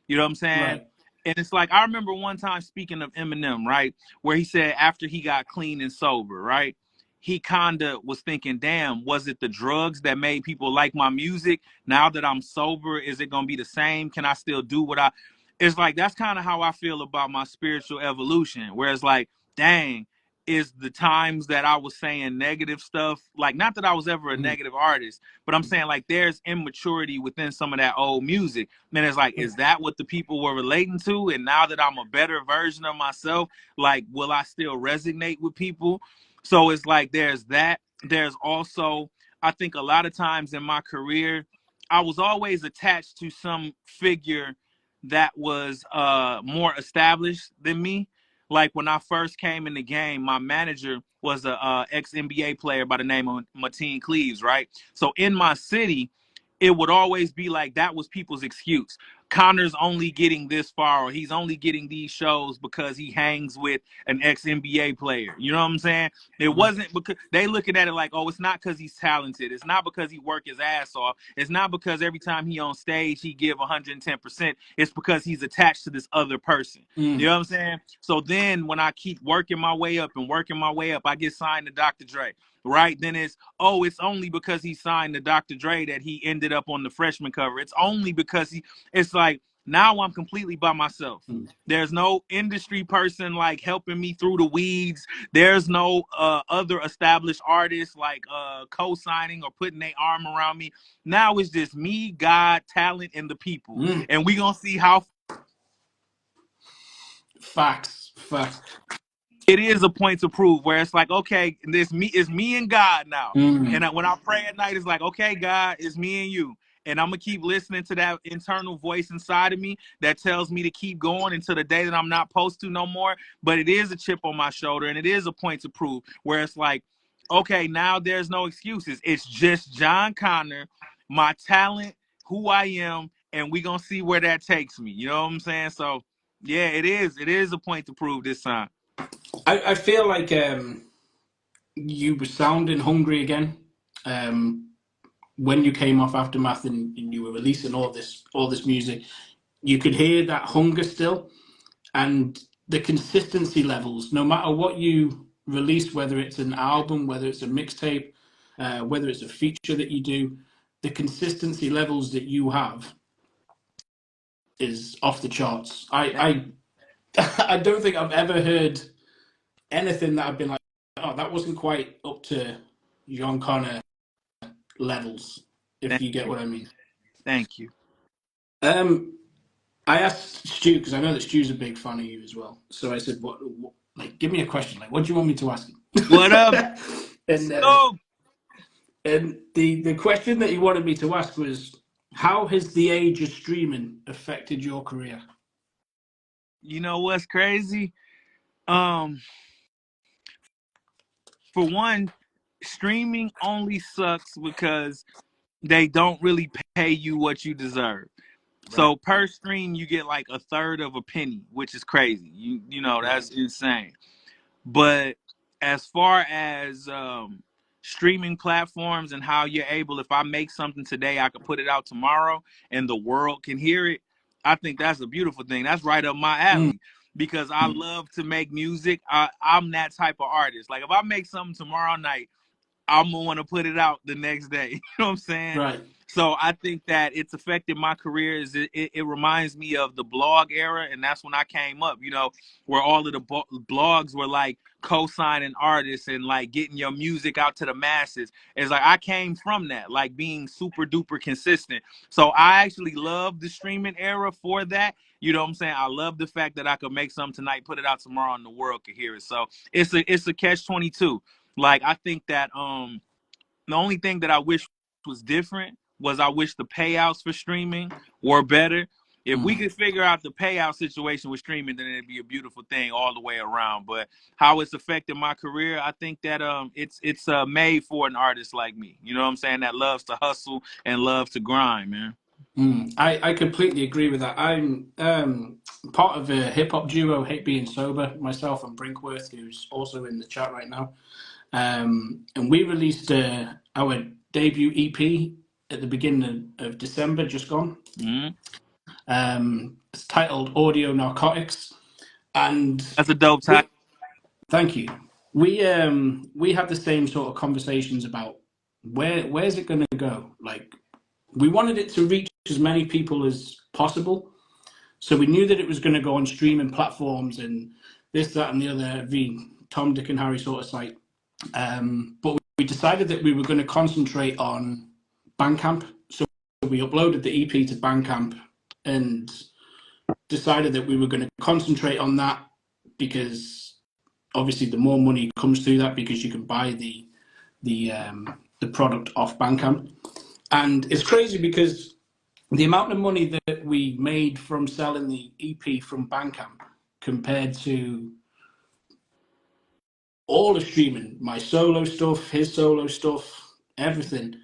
You know what I'm saying? Right. And it's like I remember one time speaking of Eminem, right, where he said after he got clean and sober, right, he kinda was thinking, damn, was it the drugs that made people like my music? Now that I'm sober, is it gonna be the same? Can I still do what I? It's like that's kind of how I feel about my spiritual evolution. Where it's like, dang, is the times that I was saying negative stuff, like not that I was ever a negative artist, but I'm saying like there's immaturity within some of that old music. And it's like, is that what the people were relating to? And now that I'm a better version of myself, like, will I still resonate with people? So it's like there's that. There's also, I think a lot of times in my career, I was always attached to some figure that was more established than me. Like when I first came in the game, my manager was a ex NBA player by the name of Mateen Cleaves, right? So in my city, it would always be like that was people's excuse. Connor's only getting this far, or he's only getting these shows because he hangs with an ex NBA player. You know what I'm saying? It wasn't because they looking at it like, oh, it's not because he's talented. It's not because he worked his ass off. It's not because every time he on stage he give 110%. It's because he's attached to this other person. You know what I'm saying? So then when I keep working my way up and working my way up, I get signed to Dr. Dre. Right? Then it's only because he signed to Dr. Dre that he ended up on the freshman cover. It's only because it's like now I'm completely by myself. There's no industry person like helping me through the weeds. There's no other established artists like co-signing or putting their arm around me. Now it's just me, God, talent, and the people. And we gonna see how Facts. it is a point to prove where it's like, okay, this me is me and God now. And when I pray at night, it's like, okay, God, it's me and you. And I'm gonna keep listening to that internal voice inside of me that tells me to keep going until the day that I'm not supposed to no more. But it is a chip on my shoulder, and it is a point to prove where it's like, okay, now there's no excuses. It's just John Connor, my talent, who I am, and we gonna see where that takes me. You know what I'm saying? So yeah, it is. It is a point to prove this time. I feel like you were sounding hungry again when you came off Aftermath and you were releasing all this music. You could hear that hunger still, and the consistency levels. No matter what you release, whether it's an album, whether it's a mixtape, whether it's a feature that you do, the consistency levels that you have is off the charts. I don't think I've ever heard anything that I've been like, oh, that wasn't quite up to John Connor levels, if Thank you get you. what I mean. Thank you. Um, I asked Stu because I know that Stu's a big fan of you as well. So I said, what like, give me a question. Like, what do you want me to ask him? What up, and Snoop? the question that he wanted me to ask was, how has the age of streaming affected your career? You know what's crazy? Um, for one, streaming only sucks because they don't really pay you what you deserve. Right. So per stream, you get like a third of a penny, which is crazy. You know that's insane. But as far as streaming platforms and how you're able, if I make something today, I could put it out tomorrow and the world can hear it. I think that's a beautiful thing. That's right up my Mm, alley because I love to make music. I'm that type of artist. Like if I make something tomorrow night, I'm gonna want to put it out the next day. You know what I'm saying? right. So I think that it's affected my career. Is it reminds me of the blog era, and that's when I came up. You know, where all of the blogs were like co-signing artists and like getting your music out to the masses. It's like I came from that, like being super duper consistent. So I actually love the streaming era for that. You know what I'm saying? I love the fact that I could make something tonight, put it out tomorrow, and the world could hear it. So it's a catch 22. Like I think that the only thing that I wish was different was I wish the payouts for streaming were better. If we Mm, could figure out the payout situation with streaming, then it'd be a beautiful thing all the way around. But how it's affected my career, I think that it's made for an artist like me. You know what I'm saying? That loves to hustle and loves to grind, man. I completely agree with that. I'm part of a hip hop duo, Hate Being Sober, myself and Brinkworth, who's also in the chat right now. And we released our debut EP at the beginning of December, just gone. Mm-hmm. It's titled Audio Narcotics. And That's a dope title. we, thank you. We had the same sort of conversations about where's it going to go. Like we wanted it to reach as many people as possible, so we knew that it was going to go on streaming platforms and this, that, and the other, every Tom, Dick, and Harry sort of site. But we decided that we were going to concentrate on Bandcamp. So we uploaded the EP to Bandcamp and decided that we were going to concentrate on that because obviously the more money comes through that because you can buy the product off Bandcamp. And it's crazy because the amount of money that we made from selling the EP from Bandcamp compared to all the streaming, my solo stuff, his solo stuff, everything.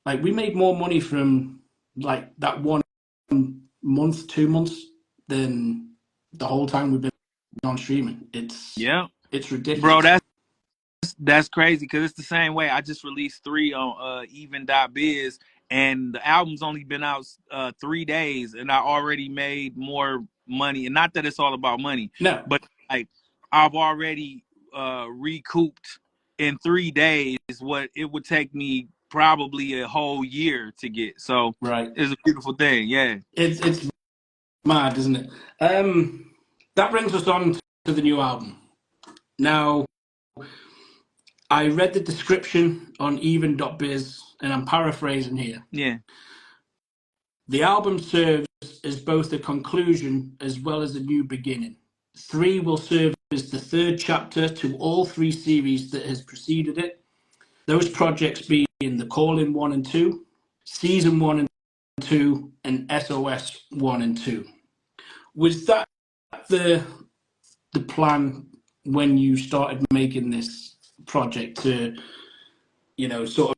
Like we made more money from like that 1 month, 2 months than the whole time we've been on streaming. Yeah, It's bro. ridiculous. That's crazy because it's the same way. I just released three on Even.Biz, and the album's only been out 3 days, and I already made more money. And not that it's all about money, No, but like I've already recouped in 3 days what it would take me probably a whole year to get. So right. it's a beautiful thing. Yeah. It's mad, isn't it? That brings us on to the new album. Now, I read the description on Even.Biz, and I'm paraphrasing here. Yeah. The album serves as both a conclusion as well as a new beginning. 3 will serve as the third chapter to all 3 series that has preceded it. Those projects being The Call-In 1 and 2, Season 1 and 2, and SOS 1 and 2. Was that the the plan when you started making this project to, sort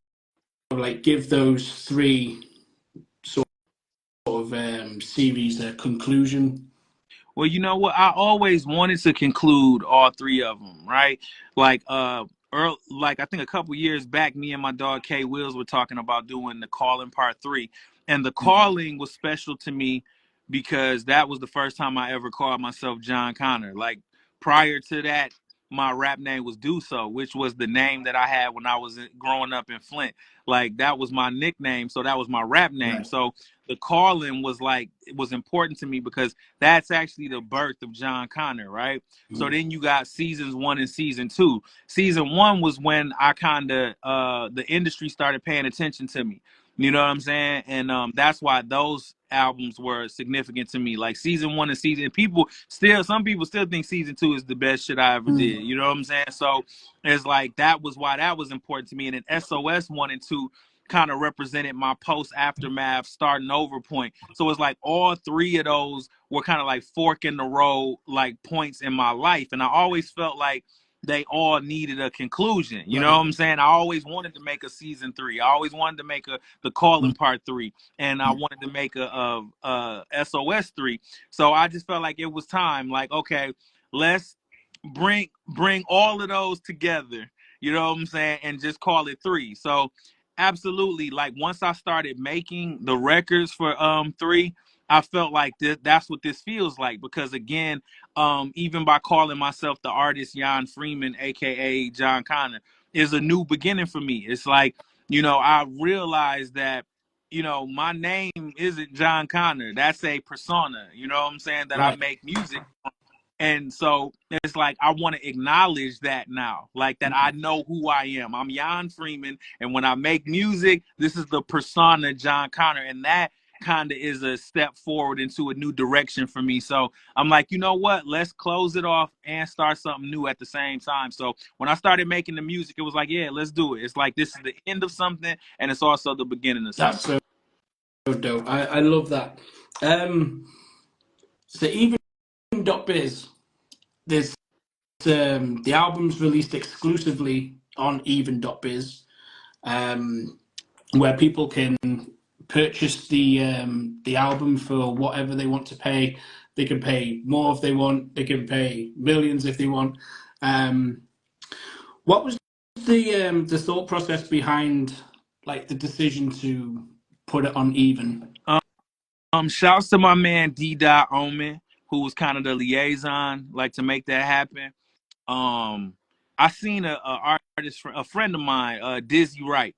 of like give those 3 sort of series a conclusion? Well, you know what? I always wanted to conclude all three of them, right? Like, like I think a couple years back, me and my dog K Wills were talking about doing the Calling Part 3, and the Calling was special to me because that was the first time I ever called myself John Connor. Like prior to that, my rap name was Do So, which was the name that I had when I was growing up in Flint. Like that was my nickname, so that was my rap name. Right. So the Calling was like it was important to me because that's actually the birth of John Connor, right? So Mm. then you got seasons 1 and season 2. Season 1 was when I kind of the industry started paying attention to me. You know what I'm saying? And that's why those albums were significant to me. Like season 1 and season people still some people still think season 2 is the best shit I ever did. Mm. You know what I'm saying? So it's like that was why that was important to me. And then SOS 1 and 2 kind of represented my post aftermath starting over point. So it's like all three of those were kind of like fork in the road like points in my life. And I always felt like they all needed a conclusion. You know what Right. I'm saying? I always wanted to make a season 3. I always wanted to make a the calling Mm. part 3. And I wanted to make a SOS 3. So I just felt like it was time. Like, okay, let's bring all of those together. You know what I'm saying? And just call it 3. So absolutely, like once I started making the records for 3, I felt like that's what this feels like because again, even by calling myself the artist Jan Freeman, aka John Connor, is a new beginning for me. It's like, I realized that, my name isn't John Connor. That's a persona, you know what I'm saying, that I Right. make music. And so it's like I want to acknowledge that now, like that I know who I am. I'm Jan Freeman, and when I make music, this is the persona John Connor, and that kind of is a step forward into a new direction for me. So I'm like, you know what? Let's close it off and start something new at the same time. So when I started making the music, it was like, yeah, let's do it. It's like this is the end of something, and it's also the beginning of That's something. so dope. I love that. So Even.Biz, there's the album's released exclusively on Even.Biz, where people can purchase the album for whatever they want to pay. They can pay more if they want. They can pay millions if they want. Um, what was the thought process behind like the decision to put it on Even? Shouts to my man D. Dot Omen, who was kind of the liaison, like to make that happen. Um, I seen a artist, a friend of mine, Dizzy Wright,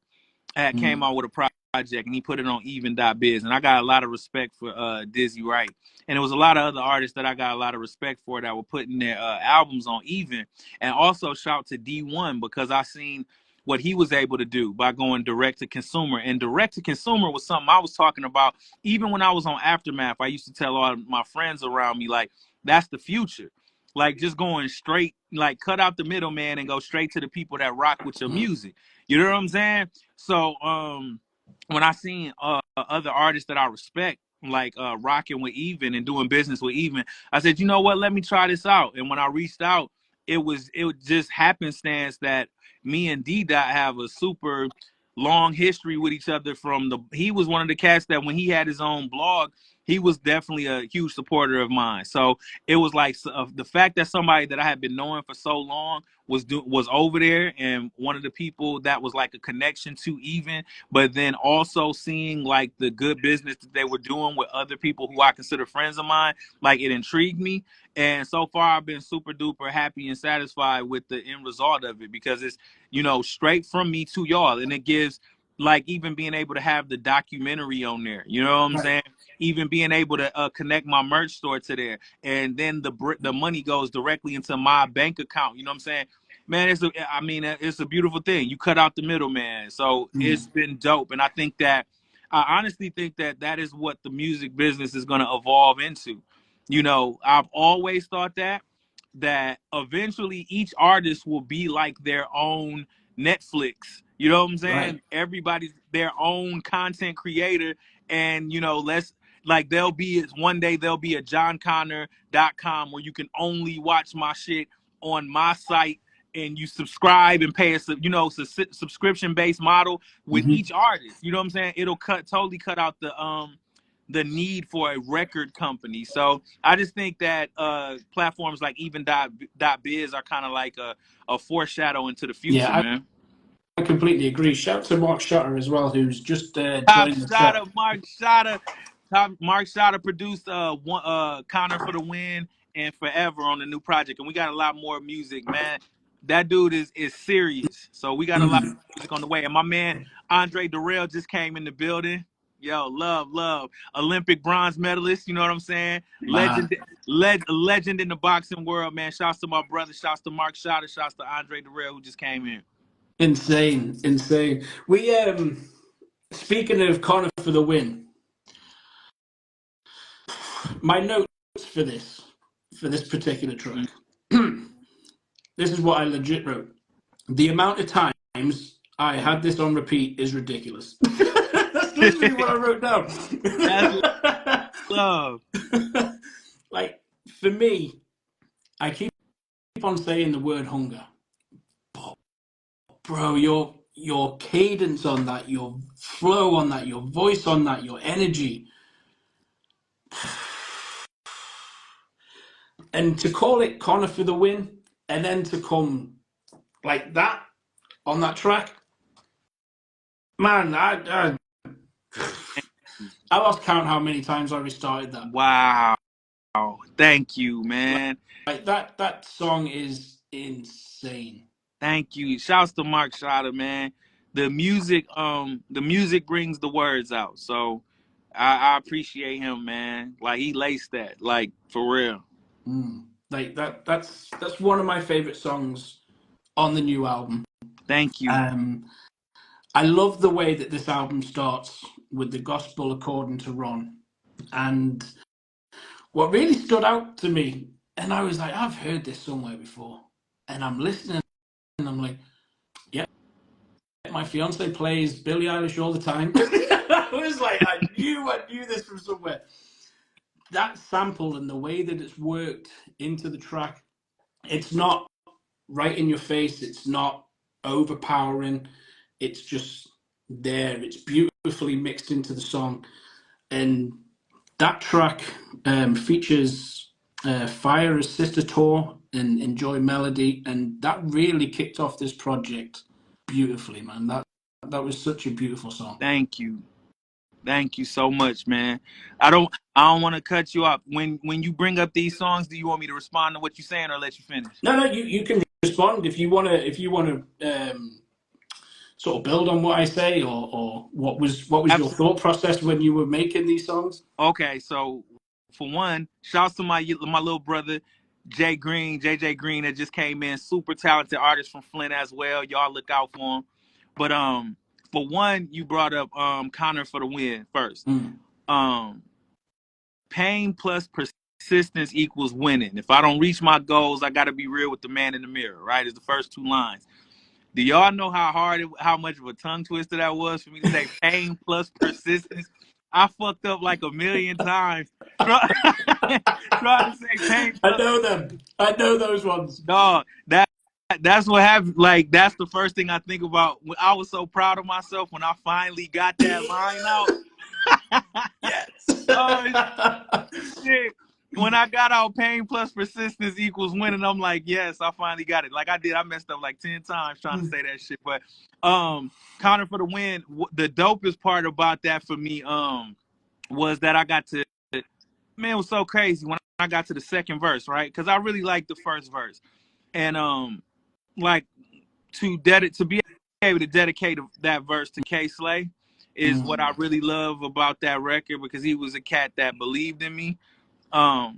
had came Mm, out with a project and he put it on Even.Biz, and I got a lot of respect for Dizzy Wright, and there was a lot of other artists that I got a lot of respect for that were putting their albums on Even, and also shout to D1 because I seen what he was able to do by going direct to consumer, and direct to consumer was something I was talking about even when I was on Aftermath. I used to tell all my friends around me like that's the future, like just going straight, like cut out the middleman and go straight to the people that rock with your mm, music. You know what I'm saying? So when I seen other artists that I respect, like rocking with Even and doing business with Even, I said, you know what, let me try this out. And when I reached out, it was just happenstance that me and D Dot have a super long history with each other. From the he was one of the cats that when he had his own blog, he was definitely a huge supporter of mine. So it was like the fact that somebody that I had been knowing for so long was over there, and one of the people that was like a connection to Even, but then also seeing like the good business that they were doing with other people who I consider friends of mine, like it intrigued me. And so far I've been super duper happy and satisfied with the end result of it because it's, straight from me to y'all, and it gives, like, even being able to have the documentary on there, you know what I'm right. saying, even being able to connect my merch store to there, and then the money goes directly into my bank account, you know what I'm saying. Man, it's a beautiful thing. You cut out the middleman, so it's Mm, been dope. And I honestly think that that is what the music business is going to evolve into. I've always thought that eventually each artist will be like their own Netflix. You know what I'm right. saying? Everybody's their own content creator, and let's, like, one day there'll be a johnconnor.com where you can only watch my shit on my site, and you subscribe and pay subscription based model with Hmm. each artist. You know what I'm saying? It'll totally cut out the need for a record company. So I just think that platforms like Even.Biz are kind of like a foreshadow into the future, Yeah, man. I completely agree. Shout to Mark Shutter as well, who's just Top joined the shotter, chat. Mark Shotter. Top Mark Shotter produced Connor for the Win and Forever on the new project, and we got a lot more music, man. That dude is serious. So we got a lot of Mm, music on the way. And my man Andre Durrell just came in the building. Yo, love. Olympic bronze medalist, you know what I'm saying? man, Legend in the boxing world, man. Shouts to my brother, shouts to Mark Shotter, shouts to Andre Durrell who just came in. insane, insane. We speaking of Connor for the Win, my notes for this particular Mm. track. This is what I legit wrote. The amount of times I had this on repeat is ridiculous. That's literally what I wrote That's down. love. Like for me, I keep on saying the word hunger, but bro, your cadence on that, your flow on that, your voice on that, your energy, and to call it Connor for the Win, and then to come like that on that track, man, I I lost count how many times I restarted that. Wow. Thank you, man. Like that song is insane. Thank you. Shouts to Mark Shotta, man. The music brings the words out. So I appreciate him, man. Like he laced that, like for real. Like that's one of my favorite songs on the new album. Thank you. Um, I love the way that this album starts with the gospel according to Ron. And what really stood out to me, and I was like, I've heard this somewhere before. And I'm listening and I'm like, yeah, my fiance plays Billie Eilish all the time. I was like, I knew this from somewhere. That sample and the way that it's worked into the track, it's not right in your face, it's not overpowering, it's just there. It's beautifully mixed into the song. And that track features Fire as Sister Tour and Enjoy Melody, and that really kicked off this project beautifully, man. That was such a beautiful song. Thank you. Thank you so much, man. I don't want to cut you off. When you bring up these songs, do you want me to respond to what you're saying or let you finish? No, you can respond if you wanna sort of build on what I say, or what was your Absolutely. thought process when you were making these songs? Okay, so for one, shouts to my little brother Jay Green, JJ Green, that just came in, super talented artist from Flint as well. Y'all look out for him. But for one, you brought up Connor for the win first. Mm, Um, pain plus persistence equals winning. If I don't reach my goals, I got to be real with the man in the mirror. Right, is the first two lines. Do y'all know how much of a tongue twister that was for me to say pain plus persistence? I fucked up like a million times trying to say pain I plus. know them. I know those ones. Dog, that's what happened. Like that's the first thing I think about. I was so proud of myself when I finally got that line out. Yes. Oh shit. When I got out pain plus persistence equals winning, I'm like, yes, I finally got it. Like I did, I messed up like 10 times trying to say that shit. But Connor for the win, the dopest part about that for me was that I got to, man, it was so crazy when I got to the second verse, right? Because I really liked the first verse. And like to be able to dedicate that verse to K Slay is what I Mm, really love about that record because he was a cat that believed in me.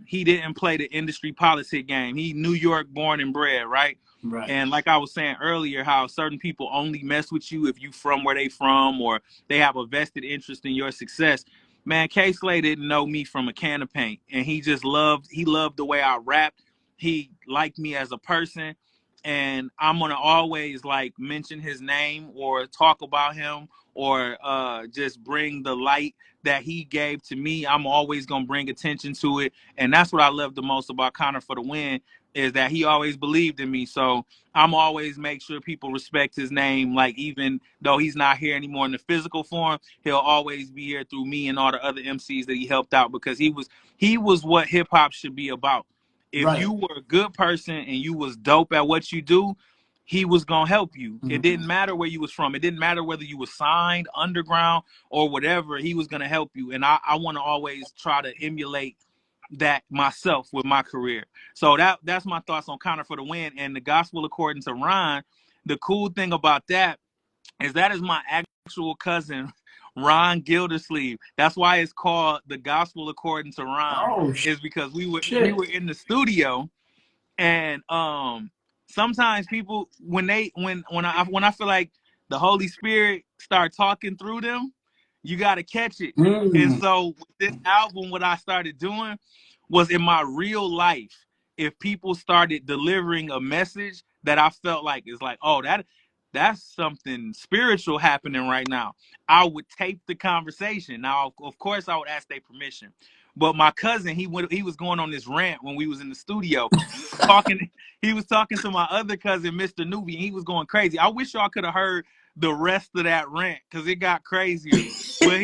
He didn't play the industry politic game. He New York born and bred, right? right. And like I was saying earlier, how certain people only mess with you if you from where they from or they have a vested interest in your success. Man, K Slay didn't know me from a can of paint, and he loved the way I rapped. He liked me as a person, and I'm gonna always like mention his name or talk about him or just bring the light that he gave to me. I'm always gonna bring attention to it, and that's what I love the most about Connor for the win is that he always believed in me. So I'm always make sure people respect his name. Like even though he's not here anymore in the physical form, he'll always be here through me and all the other MCs that he helped out because he was what hip hop should be about. If Right. you were a good person and you was dope at what you do, he was gonna help you. It Mm, didn't matter where you was from. It didn't matter whether you was signed underground or whatever. He was gonna help you. And I want to always try to emulate that myself with my career. So that's my thoughts on Connor for the win. And the gospel according to Ron. The cool thing about that is that is my actual cousin, Ron Gildersleeve. That's why it's called the gospel according to Ron. oh Is because we were shit. in the studio and sometimes people when I feel like the Holy Spirit start talking through them, you got to catch it. And Mm, so with this album, what I started doing was in my real life, if people started delivering a message that I felt like is like, oh, that's something spiritual happening right now, I would tape the conversation. Now, of course, I would ask their permission. But my cousin, he was going on this rant when we was in the studio talking. He was talking to my other cousin, Mr. Newbie, and he was going crazy. I wish y'all could have heard the rest of that rant because it got crazier. But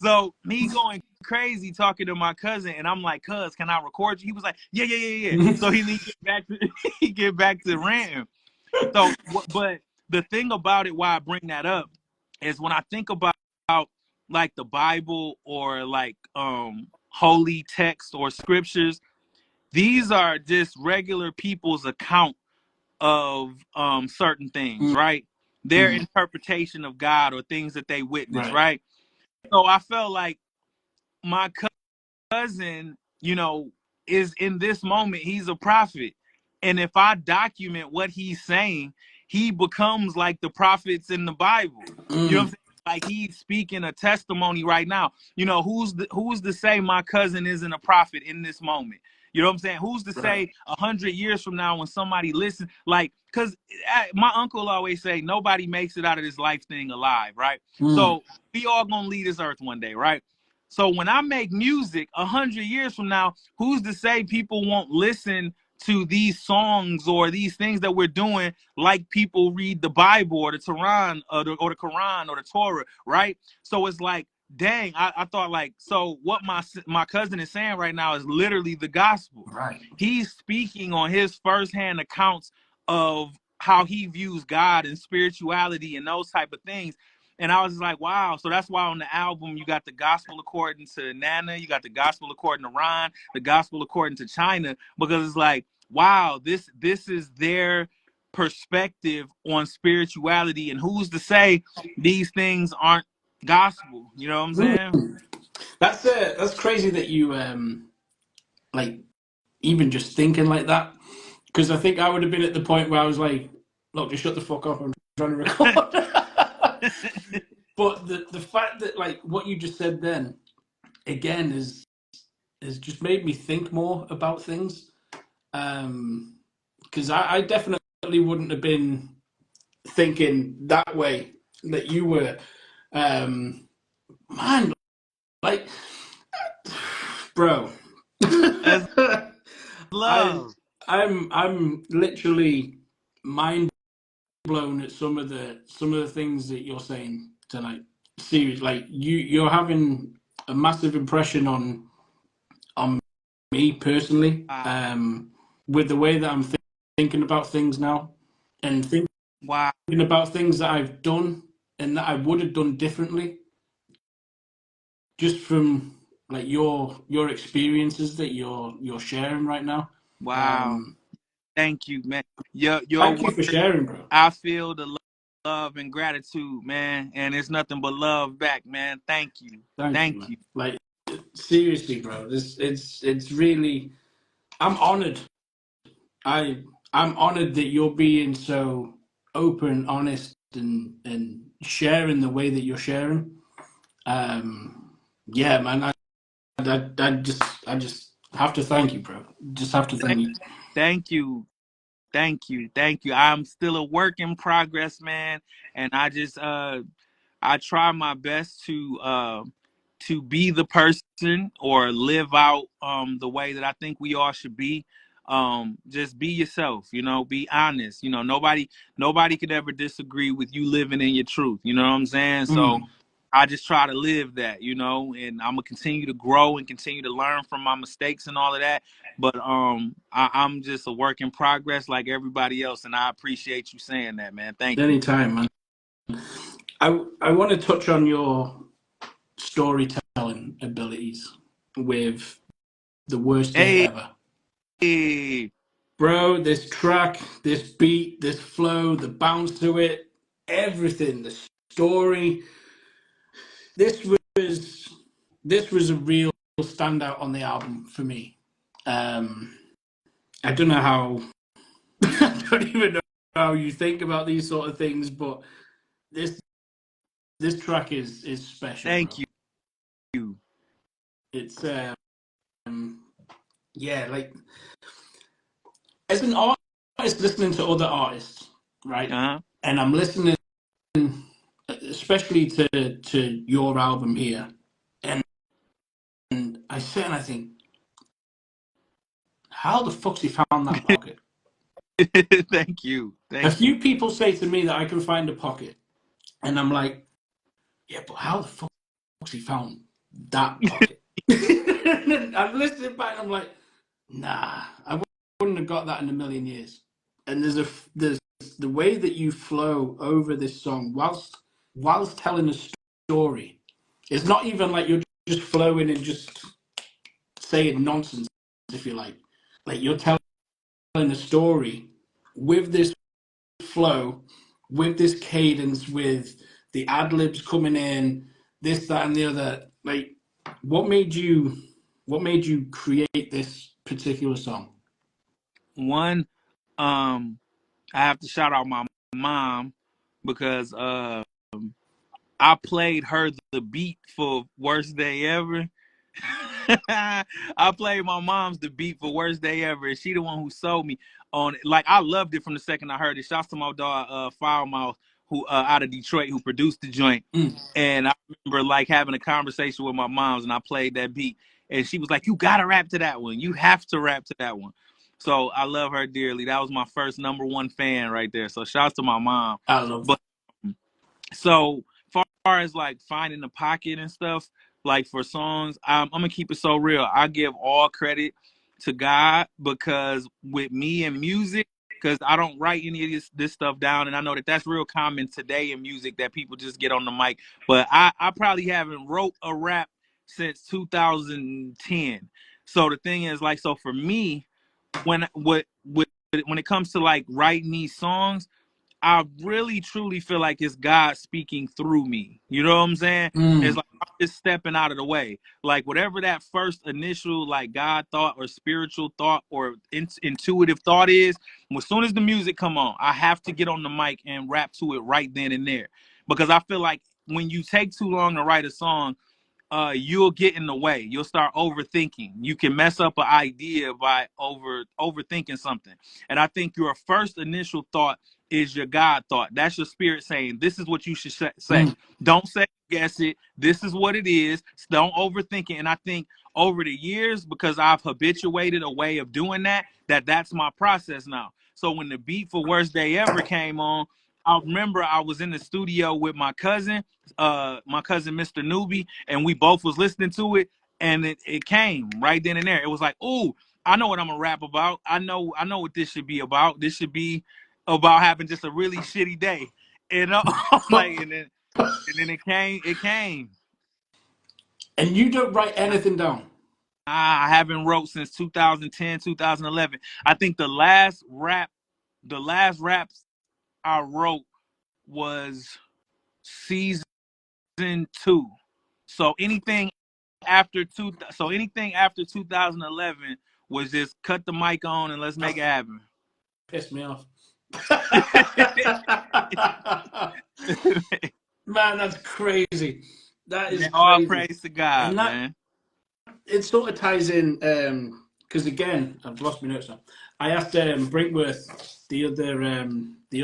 so he going crazy talking to my cousin, and I'm like, "Cuz, can I record you?" He was like, "Yeah, yeah, yeah, yeah." So he get back to he get back to ranting. So, but the thing about it, why I bring that up, is when I think about like the Bible or like holy text or scriptures. These are just regular people's account of certain things, right? Their Mm. interpretation of God or things that they witness, Right. right? So I felt like my cousin, is in this moment, he's a prophet. And if I document what he's saying, he becomes like the prophets in the Bible. You know what I'm Mm. saying? Like he's speaking a testimony right now. Who's to say my cousin isn't a prophet in this moment? You know what I'm saying? Who's to Right. say 100 years from now when somebody listens? Like, because my uncle always say nobody makes it out of this life thing alive, right? Mm. So we all gonna leave this earth one day, right? So when I make music 100 years from now, who's to say people won't listen to these songs or these things that we're doing like people read the Bible or the Quran or the Quran or the Torah, right? So it's like, dang, I thought like, so what my cousin is saying right now is literally the gospel. Right. He's speaking on his firsthand accounts of how he views God and spirituality and those type of things. And I was like, wow. So that's why on the album you got the gospel according to Nana, you got the gospel according to Ron, the gospel according to China, because it's like, wow, this is their perspective on spirituality, and who's to say these things aren't gospel? You know what I'm saying? Mm. That's crazy that you like even just thinking like that, because I think I would have been at the point where I was like, look, just shut the fuck up, I'm trying to record. But the fact that like what you just said then again is just made me think more about things. Because I definitely wouldn't have been thinking that way that you were. Man, like, bro, That's I love. I'm literally mind blown at some of the things that you're saying tonight. Seriously, like you're having a massive impression on me personally, Wow. with the way that I'm thinking about things now, and thinking Wow. about things that I've done and that I would have done differently, just from like your experiences that you're sharing right now. Wow. Um, Thank you, man. Your Thank you for word, sharing, bro. I feel the love and gratitude, man. And it's nothing but love back, man. Thank you. Thank you, Thank man. you. Like seriously, bro. This it's really. I'm honored. I I'm honored that you're being so open, honest, and sharing the way that you're sharing. Yeah, man. I just have to thank you, bro. Just have to thank Thank, you. thank you. Thank you. Thank you. I'm still a work in progress, man. And I try my best to be the person or live out the way that I think we all should be. Just be yourself, be honest. Nobody could ever disagree with you living in your truth. You know what I'm saying? So Mm. I just try to live that, and I'm gonna continue to grow and continue to learn from my mistakes and all of that. But I'm just a work in progress like everybody else, and I appreciate you saying that, man. Thank you. Anytime, man. I want to touch on your storytelling abilities with the worst day Hey, ever. Bro, this track, this beat, this flow, the bounce to it, everything, the story. This was this was a real standout on the album for me. Um, I don't know how I don't even know how you think about these sort of things, but this this track is special, thank bro. you. It's yeah, like as an artist listening to other artists, right? Uh-huh. And I'm listening especially to your album here, and I sit and I think, how the fuck's he found that pocket? Thank you. A Thank you. few people say to me that I can find a pocket, and I'm like, yeah, but how the fuck's he found that pocket? And I'm listening back, and I'm like, nah, I wouldn't have got that in a million years. And there's the way that you flow over this song whilst telling a story. It's not even like you're just flowing and just saying nonsense, if you like. Like you're telling a story with this flow, with this cadence, with the ad libs coming in, this, that, and the other. Like, what made you create this particular song? One, I have to shout out my mom because I played her the beat for Worst Day Ever. I played my mom's the beat for Worst Day Ever, and she the one who sold me on it. Like I loved it from the second I heard it. Shouts to my dog Foulmouth, who out of Detroit, who produced the joint. Mm. And I remember like having a conversation with my mom's, and I played that beat, and she was like, "You gotta rap to that one. You have to rap to that one." So I love her dearly. That was my first #1 fan right there. So shouts to my mom. I love. But so far as like finding the pocket and stuff, like for songs, I'm gonna keep it so real. I give all credit to God because with me and music, because I don't write any of this stuff down, and I know that that's real common today in music that people just get on the mic. But I probably haven't wrote a rap since 2010. So the thing is, like, so for me, when it comes to like writing these songs, I really truly feel like it's God speaking through me. You know what I'm saying? It's Mm. like I'm just stepping out of the way. Like whatever that first initial like God thought or spiritual thought or intuitive thought is, as soon as the music come on, I have to get on the mic and rap to it right then and there. Because I feel like when you take too long to write a song, you'll get in the way. You'll start overthinking. You can mess up an idea by overthinking something. And I think your first initial thought is your God thought. That's your spirit saying, this is what you should say. Mm. Don't say guess it. This is what it is. Don't overthink it. And I think over the years, because I've habituated a way of doing that, that's my process now. So when the beat for Worst Day Ever came on, I remember I was in the studio with my cousin Mr. Newbie, and we both was listening to it, and it came right then and there. It was like, ooh, I know what I'm gonna rap about. I know what this should be about. This should be about having just a really shitty day. And like, and then it came. And you don't write anything down. I haven't wrote since 2010, 2011. I think the last raps I wrote was season 2. So anything after 2011 was just cut the mic on and let's make That's it happen. pissed me off. Man, that's crazy. That is Man, all crazy. praise to God, And that man. it sort of ties in because again, I've lost my notes now. I asked Brinkworth the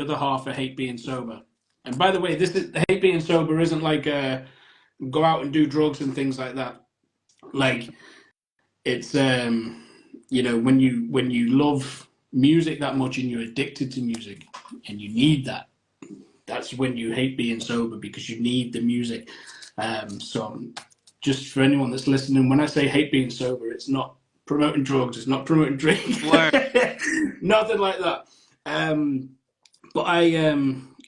other half of Hate Being Sober. And by the way, this is Hate Being Sober isn't like go out and do drugs and things like that. Like it's when you love music that much and you're addicted to music and you need that, that's when you hate being sober because you need the music. So just for anyone that's listening, when I say hate being sober, it's not promoting drugs, it's not promoting drink, Word. nothing like that. But I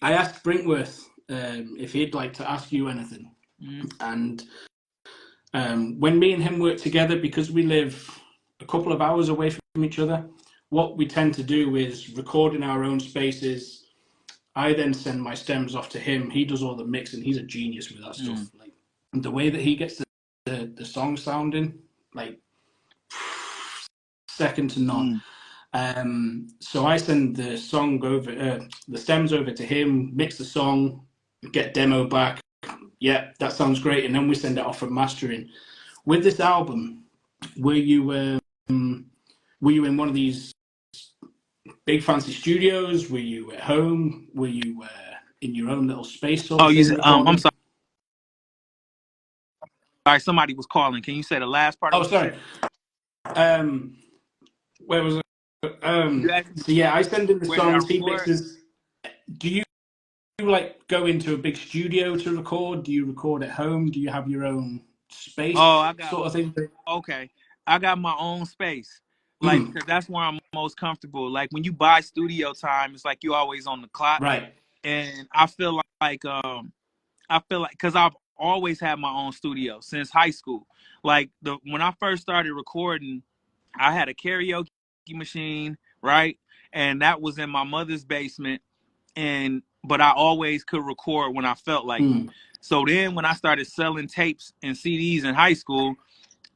asked Brinkworth if he'd like to ask you anything, Mm, and when me and him work together, because we live a couple of hours away from each other, what we tend to do is record in our own spaces. I then send my stems off to him. He does all the mixing. He's a genius with that mm, stuff. Like the way that he gets the song sounding, like second to none. mm. So I send the stems over to him, mix the song, get demo back. Yeah, that sounds great, and then we send it off for mastering. With this album, were you were you in one of these big fancy studios? Were you at home? Were you in your own little space sort Oh, of thing I'm recording? sorry. Somebody was calling. Can you say the last part of Oh, what you sorry. said? Where was it? You asked me So yeah, I send in the where did I songs, he record? mixes. Do you like go into a big studio to record? Do you record at home? Do you have your own Oh, space I got sort of thing? okay. I got my own space. Like Mm, because that's where I'm most comfortable. Like when you buy studio time, it's like you always on the clock. right. And I feel like because I've always had my own studio since high school. Like when I first started recording, I had a karaoke machine, right? And that was in my mother's basement. And but I always could record when I felt like it. Mm. So then when I started selling tapes and CDs in high school,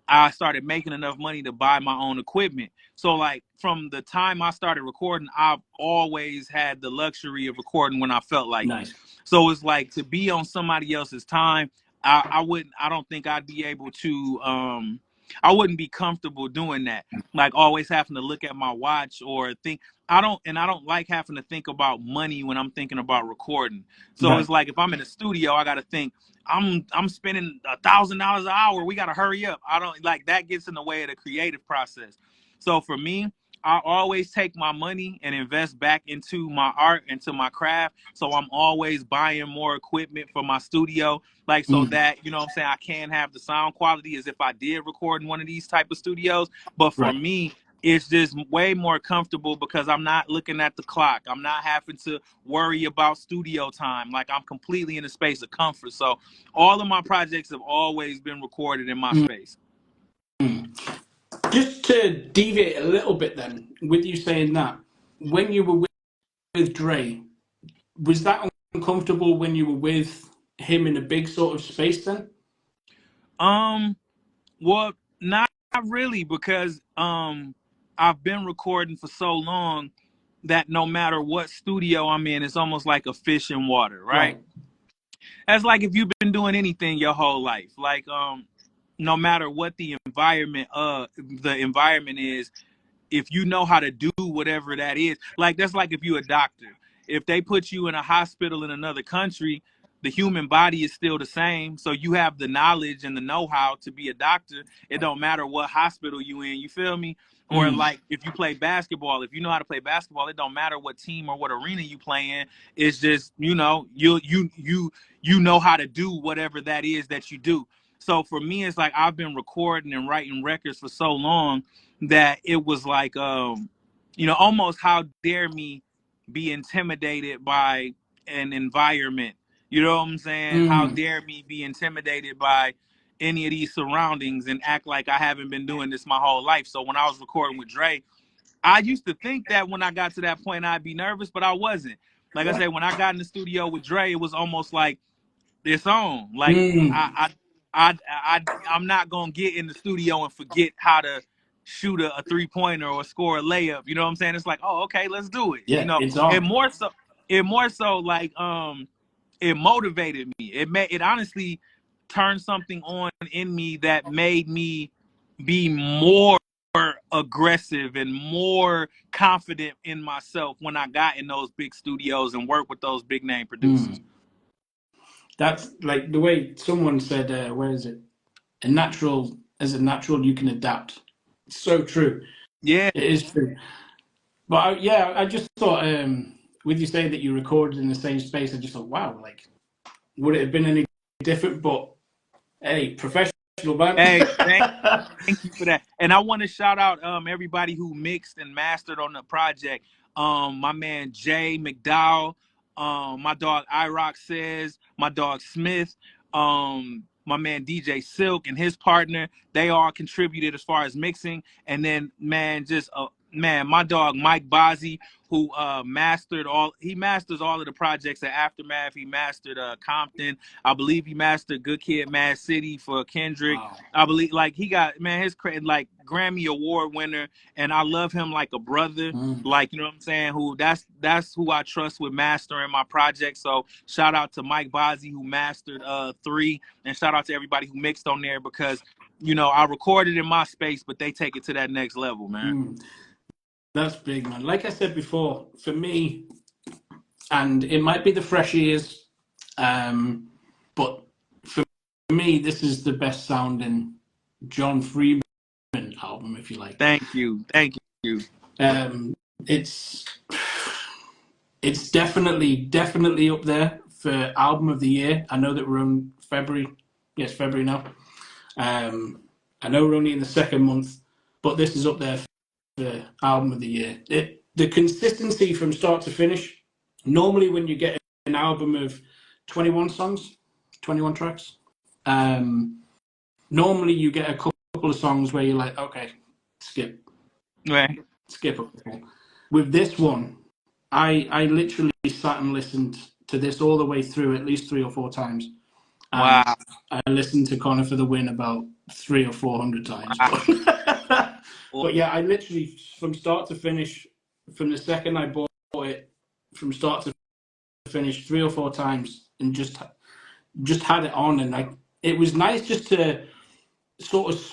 I started making enough money to buy my own equipment. So like from the time I started recording, I've always had the luxury of recording when I felt like it. Nice. So it's like to be on somebody else's time, I wouldn't I don't think I'd be able to I wouldn't be comfortable doing that. Like always having to look at my watch or think I don't like having to think about money when I'm thinking about recording. So Right. it's like if I'm in a studio, I gotta think I'm spending $1,000 an hour. We gotta hurry up. I don't like that gets in the way of the creative process. So for me, I always take my money and invest back into my art, into my craft. So I'm always buying more equipment for my studio, like so Mm. that you know what I'm saying I can have the sound quality as if I did record in one of these type of studios. But for Right. me, it's just way more comfortable because I'm not looking at the clock. I'm not having to worry about studio time. Like I'm completely in a space of comfort. So all of my projects have always been recorded in my Mm. space. Just to deviate a little bit then, with you saying that, when you were with Dre, was that uncomfortable when you were with him in a big sort of space then? Um, well, not really because I've been recording for so long that no matter what studio I'm in, it's almost like a fish in water, right? Right. That's like if you've been doing anything your whole life. Like no matter what the environment is, if you know how to do whatever that is, like that's like if you're a doctor. If they put you in a hospital in another country, the human body is still the same. So you have the knowledge and the know-how to be a doctor. It don't matter what hospital you in, you feel me? Or Mm. like if you play basketball, if you know how to play basketball, it don't matter what team or what arena you play in. It's just, you know how to do whatever that is that you do. So for me, it's like I've been recording and writing records for so long that it was like almost how dare me be intimidated by an environment. You know what I'm saying? How Mm. dare me be intimidated by any of these surroundings and act like I haven't been doing this my whole life. So when I was recording with Dre, I used to think that when I got to that point I'd be nervous, but I wasn't. Like I said, when I got in the studio with Dre, it was almost like it's on. Like Mm. I'm not gonna get in the studio and forget how to shoot a 3-pointer or score a layup. You know what I'm saying? It's like, oh, okay, let's do it. Yeah, it's on. It more so like it motivated me. It honestly turned something on in me that made me be more aggressive and more confident in myself when I got in those big studios and worked with those big name producers. Mm. That's like the way someone said, where is it? As a natural, you can adapt. It's so true. Yeah. It is true. But yeah, I just thought, with you saying that you recorded in the same space, I just thought, wow, like, would it have been any different? But hey, professional man. Hey, thank you for that. And I want to shout out everybody who mixed and mastered on the project. My man Jay McDowell, my dog iRock says, my dog Smith, my man DJ Silk and his partner, they all contributed as far as mixing. And then my dog Mike Bozzi, who he masters all of the projects at Aftermath. He mastered Compton. I believe he mastered Good Kid Mad City for Kendrick. Wow. I believe like he got his like Grammy Award winner, and I love him like a brother. Mm. Like you know what I'm saying? That's who I trust with mastering my project. So shout out to Mike Bozzi who mastered 3, and shout out to everybody who mixed on there because I recorded in my space, but they take it to that next level, man. Mm. That's big, man. Like I said before, for me, and it might be the fresh ears, but for me, this is the best sounding John Freeman album, if you like. Thank you. Um, it's it's definitely up there for album of the year. I know that we're on February. Yes, February now. I know we're only in the second month, but this is up there for album of the year. The consistency from start to finish. Normally, when you get an album of 21 songs, 21 tracks, Normally you get a couple of songs where you're like, okay, skip Right. a couple. With this one, I literally sat and listened to this all the way through at least 3 or 4 times, and Wow. I listened to Connor for the Win about 300 or 400 times. Wow. But yeah, I literally from start to finish, from the second I bought it, from start to finish 3 or 4 times, and just had it on, and it was nice just to sort of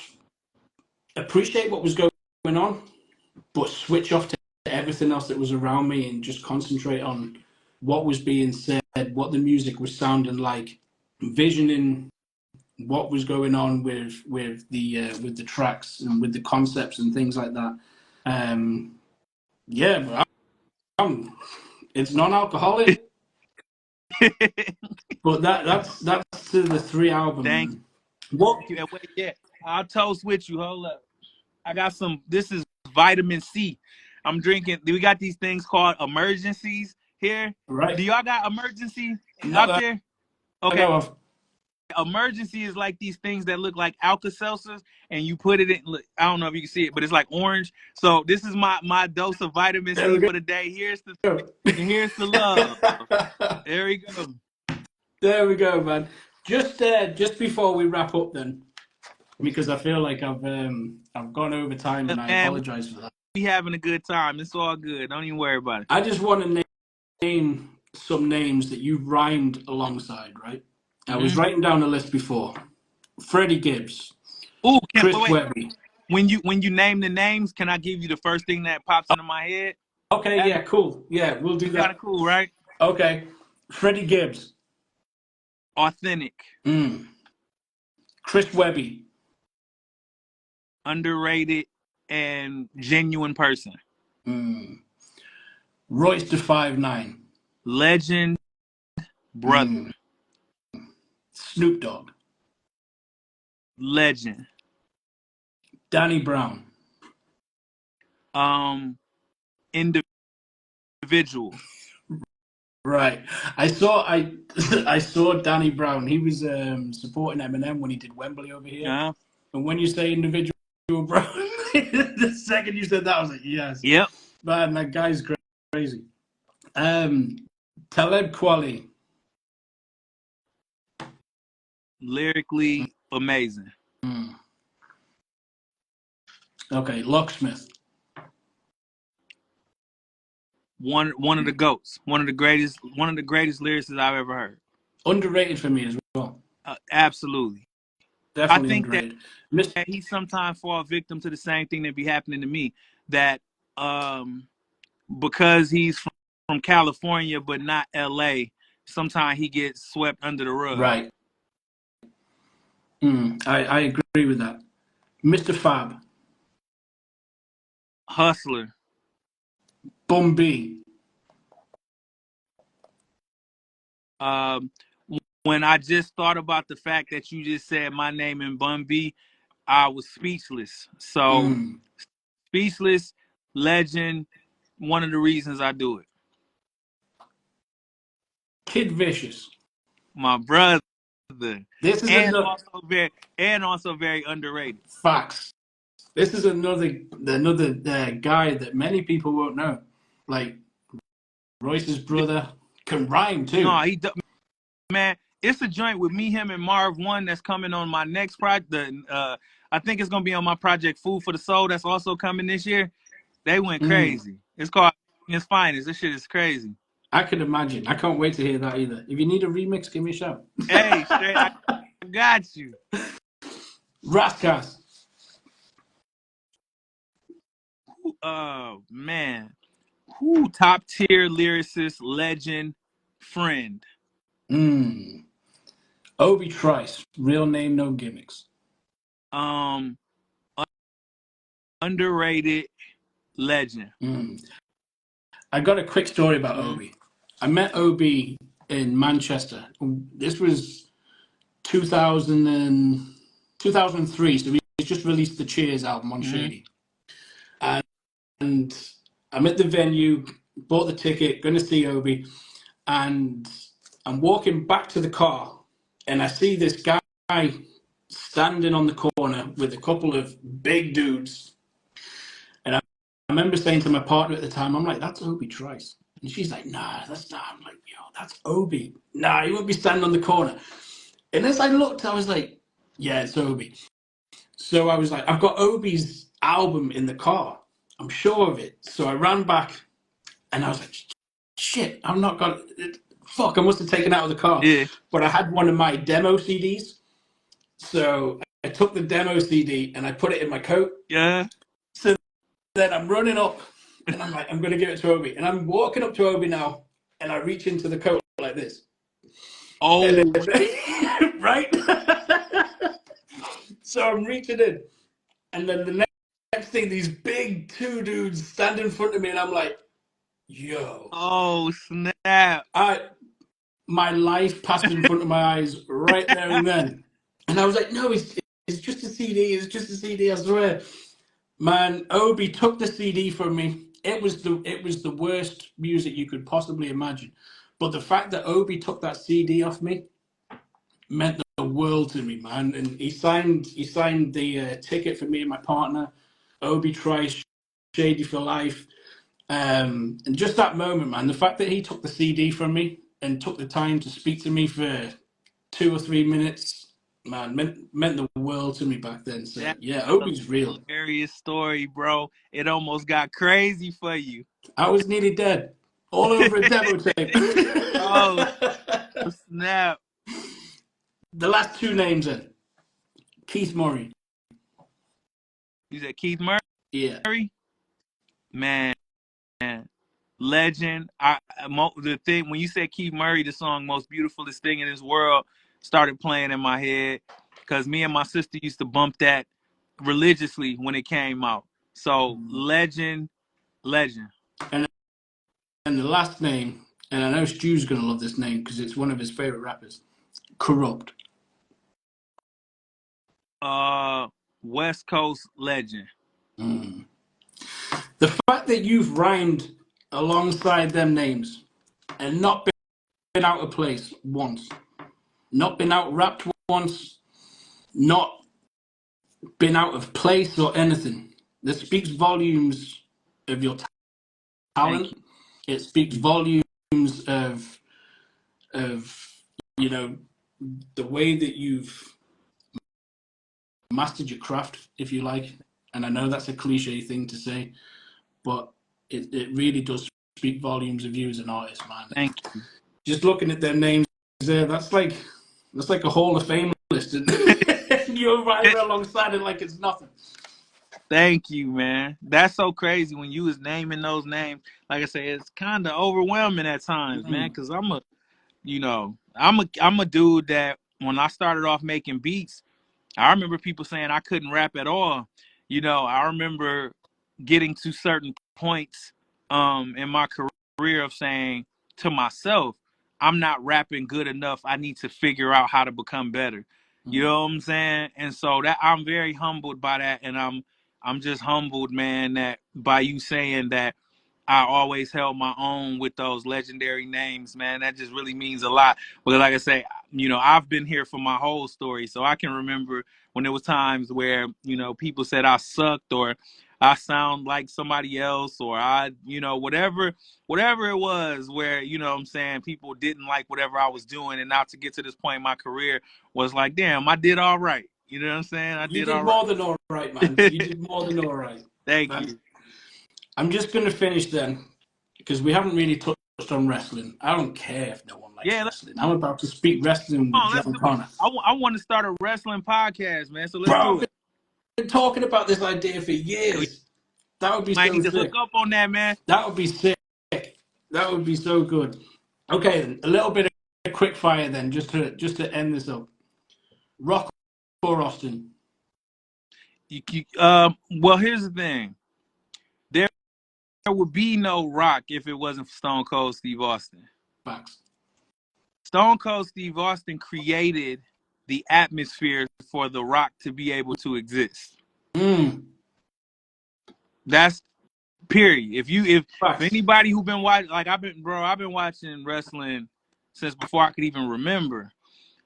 appreciate what was going on, but switch off to everything else that was around me and just concentrate on what was being said, what the music was sounding like, visioning what was going on with the tracks and with the concepts and things like that. Yeah, but it's non-alcoholic, but that's to the 3 album, Thank man. What? you. And wait, yeah, I'll toast with you. Hold up. I got some. This is vitamin C. I'm drinking. We got these things called emergencies here. Do Right? y'all got emergency Not out that there? I Okay. know of. Emergency is like these things that look like Alka-Seltzers, and you put it in. Look, I don't know if you can see it, but it's like orange. So this is my dose of vitamin There C we for the day. go. Here's the love. There we go. There we go, man. Just before we wrap up, then, because I feel like I've gone over time, and I Man, apologize for that. we having a good time. It's all good. Don't even worry about it. I just want to name some names that you rhymed alongside, right? I was Mm-hmm. writing down a list before. Freddie Gibbs, Ooh, Chris wait. Webby. When you name the names, can I give you the first thing that pops into my head? Okay, That'd yeah, cool. Yeah, we'll do be kind of that. cool, right? Okay. Freddie Gibbs. Authentic, Mm. Chris Webby. underrated, and genuine person. Mm. Royce the 5'9". Legend, brother. Mm. Snoop Dogg. Legend. Danny Brown. Um, individual. Right. I saw Danny Brown. He was supporting Eminem when he did Wembley over here. Uh-huh. And when you say individual, bro, the second you said that, I was like, yes, Yep. man, that guy's crazy. Talib Kweli. Lyrically amazing. Mm. Okay, Locksmith. One of the goats. One of the greatest. One of the greatest lyricists I've ever heard. Underrated for me as well. Absolutely. I Definitely think that underrated. Miss. he sometimes fall victim to the same thing that be happening to me. That because he's from California but not LA, sometimes he gets swept under the rug. Right. I agree with that. Mr. Fab. Hustler. Bun B. Um, when I just thought about the fact that you just said my name in Bun B, I was speechless. So Mm. speechless, legend. One of the reasons I do it. Kid Vicious. My brother, This is and another also very underrated. facts. This is another guy that many people won't know. Like Royce's brother can rhyme No, too. man. It's a joint with me, him, and Marv One that's coming on my next project. I think it's gonna be on my project Food for the Soul. That's also coming this year. They went Mm. crazy. It's called It's Finest. This shit is crazy. I can imagine. I can't wait to hear that either. If you need a remix, give me a shout. Hey, straight, I got you. Rascas. Man, who top tier lyricist, legend, friend. Mm. Obi Trice. Real name, no gimmicks. Um, underrated, legend. Mm. I got a quick story about Mm-hmm. Obi. I met Obi in Manchester. This was 2003, so he's just released the Cheers album on Mm-hmm. Shady. And I'm at the venue, bought the ticket, going to see Obi, and I'm walking back to the car, and I see this guy standing on the corner with a couple of big dudes. And I remember saying to my partner at the time, I'm like, that's Obi Trice. And she's like, nah, that's not. I'm like, yo, that's Obi. Nah, he won't be standing on the corner. And as I looked, I was like, yeah, it's Obi. So I was like, I've got Obi's album in the car. I'm sure of it. So I ran back and I was like, shit, I'm not going to. Fuck, I must have taken it out of the car. Yeah. But I had one of my demo CDs. So I took the demo CD and I put it in my coat. Yeah. So then I'm running up and I'm like, I'm going to give it to Obi. And I'm walking up to Obi now and I reach into the coat like this. And Oh, then, right? So I'm reaching in. And then the next thing, these big two dudes stand in front of me and I'm like, yo. oh, snap. My life passed in front of my eyes right there and then. And I was like, no, it's just a CD. It's just a CD, I swear. Man, Obi took the CD from me. It was the worst music you could possibly imagine. But the fact that Obi took that CD off me meant the world to me, man. And he signed the ticket for me and my partner. Obi Trice, Shady for Life. And just that moment, man, the fact that he took the CD from me and took the time to speak to me for 2 or 3 minutes, man, meant the world to me back then. So That's yeah, a Obi's real. hilarious story, bro. It almost got crazy for you. I was nearly dead, all over a demo tape. Oh, snap. The last two names then, Keith Murray. You said Keith Yeah. Murray? Man, legend. The thing when you said Keith Murray, the song "Most Beautifulest Thing in This World" started playing in my head because me and my sister used to bump that religiously when it came out. So legend, legend. And the last name, and I know Stu's gonna love this name because it's one of his favorite rappers, Corrupt. Uh, West Coast legend. Mm. The fact that you've rhymed alongside them names and not been out of place once, not been out rapped once, not been out of place or anything, that speaks volumes of your Thank talent. you. It speaks volumes of of you know the way that you've mastered your craft, if you like. And I know that's a cliche thing to say, but it really does speak volumes of you as an artist, man. And Thank you. just looking at their names there, that's like a Hall of Fame list, and you're right alongside it like it's nothing. Thank you, man. That's so crazy when you was naming those names. Like I say, it's kind of overwhelming at times, man. Mm. Because I'm a dude that when I started off making beats, I remember people saying I couldn't rap at all. I remember getting to certain points in my career of saying to myself, I'm not rapping good enough. I need to figure out how to become better. You Mm. know what I'm saying? And so that I'm very humbled by that, and I'm just humbled, man, that by you saying that I always held my own with those legendary names, man. That just really means a lot. Because like I say, I've been here for my whole story. So I can remember when there was times where, people said I sucked or I sound like somebody else or whatever it was where, what I'm saying, people didn't like whatever I was doing. And now to get to this point in my career was like, damn, I did all right. You know what I'm saying? I You did did all more than all right, man. right. You did more than all right. Thank Man, you. I'm just going to finish then, because we haven't really touched on wrestling. I don't care if no one likes Yeah, wrestling. I'm about to speak wrestling with let's John do it. Connor. I want to start a wrestling podcast, man. So let's Bro, do I've it. been talking about this idea for We years. That would be might so need to hook sick. up on that, man. That would be sick. That would be so good. Okay, then, a little bit of quick fire then, just to end this up. Rock or Austin? Well, here's the thing. There would be no Rock if it wasn't for Stone Cold Steve Austin. Facts. Stone Cold Steve Austin created the atmosphere for The Rock to be able to exist. Mm, That's period. If facts. anybody who been watching, like I've been watching wrestling since before I could even remember.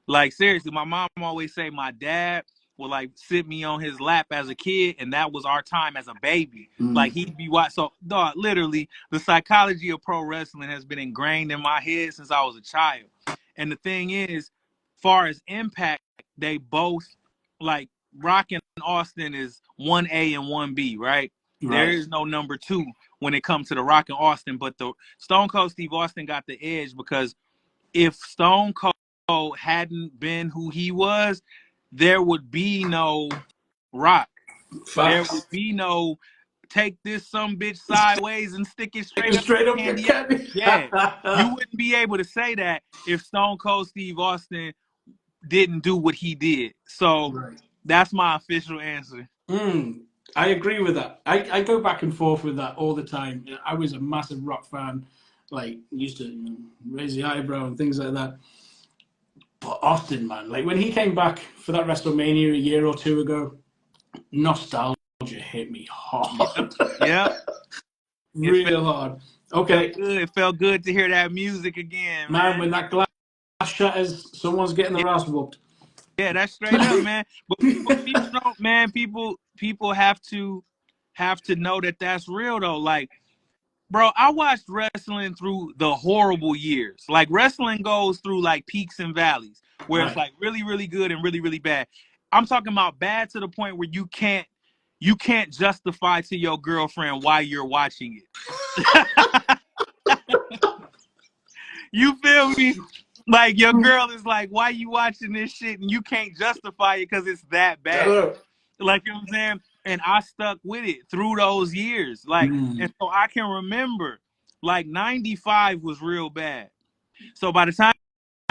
Like seriously, my mom always say my dad would like sit me on his lap as a kid, and that was our time as a baby. Like he'd be watching. So, dog, literally, the psychology of pro wrestling has been ingrained in my head since I was a child. And the thing is, far as impact, they both like Rock and Austin is 1A and 1B, right? There Right. is no number two when it comes to the Rock and Austin, but the Stone Cold Steve Austin got the edge because if Stone Cold hadn't been who he was, there would be no Rock. There would Facts. be no take this some bitch sideways and stick it straight up Straight up your Candy. candy. Yeah. You wouldn't be able to say that if Stone Cold Steve Austin didn't do what he did. So Right. that's my official answer. I agree with that. I go back and forth with that all the time. I was a massive Rock fan, like used to raise the eyebrow and things like that. But Austin, man, like when he came back for that WrestleMania a year or two ago, nostalgia hit me Yep. hard, Yep. It real hard. felt Okay, good. It felt good to hear that music again, man, man. when that glass shatters, someone's getting their ass whooped. Yeah, that's straight up, man. But people don't, man. People have to know that that's real though. Like, bro, I watched wrestling through the horrible years. Like, wrestling goes through like peaks and valleys, where it's Right. like really, really good and really, really bad. I'm talking about bad to the point where you can't justify to your girlfriend why you're watching it. You feel me? Like your girl is like, why you watching this shit? And you can't justify it because it's that bad. Like, you know what I'm saying? And I stuck with it through those years. Like, and so I can remember like 95 was real bad. So by the time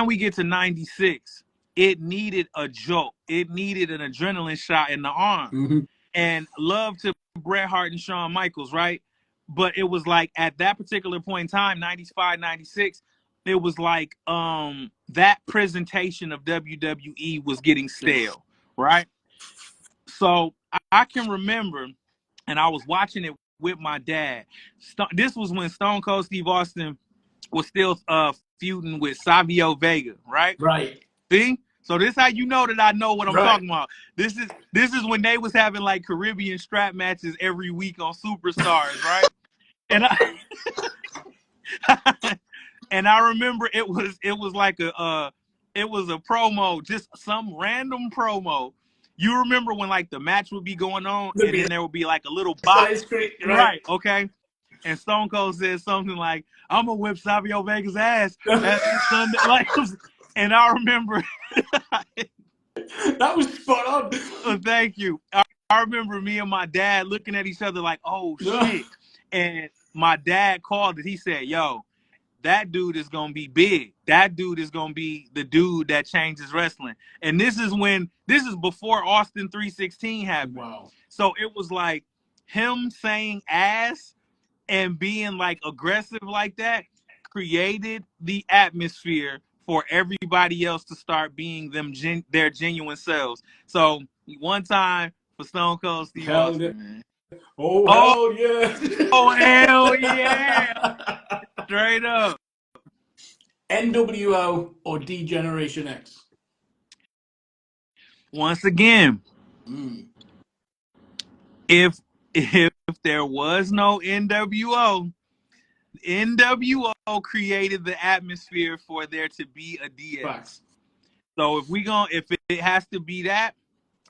we get to 96, it needed a jolt. It needed an adrenaline shot in the arm. Mm-hmm. And love to Bret Hart and Shawn Michaels, right? But it was like at that particular point in time, 95, 96, it was like that presentation of WWE was getting stale, right? So I can remember, and I was watching it with my dad. This was when Stone Cold Steve Austin was still feuding with Savio Vega, right? Right. See? So this how you know that I know what I'm Right. talking about. This is when they was having like Caribbean strap matches every week on Superstars, right? And I and I remember it was like it was a promo, just some random promo. You remember when like the match would be going on There'd and be then there would be like a little side box, screen. Right. right? Okay. And Stone Cold said something like, "I'm gonna whip Savio Vega's ass at this Sunday." Like, and I remember That was spot on. thank you. I remember me and my dad looking at each other like, "Oh shit!" And my dad called it. He said, "Yo, that dude is gonna be big. That dude is gonna be the dude that changes wrestling." And this is before Austin 316 happened. Wow. So it was like him saying ass and being like aggressive like that created the atmosphere for everybody else to start being their genuine selves. So one time for Stone Cold Steve Hell yeah. Austin, man. Oh, Oh, hell yeah. oh hell yeah. Straight up. NWO or D Generation X? Once again, Mm. if there was no NWO created the atmosphere for there to be a Facts. DX. So if it has to be that,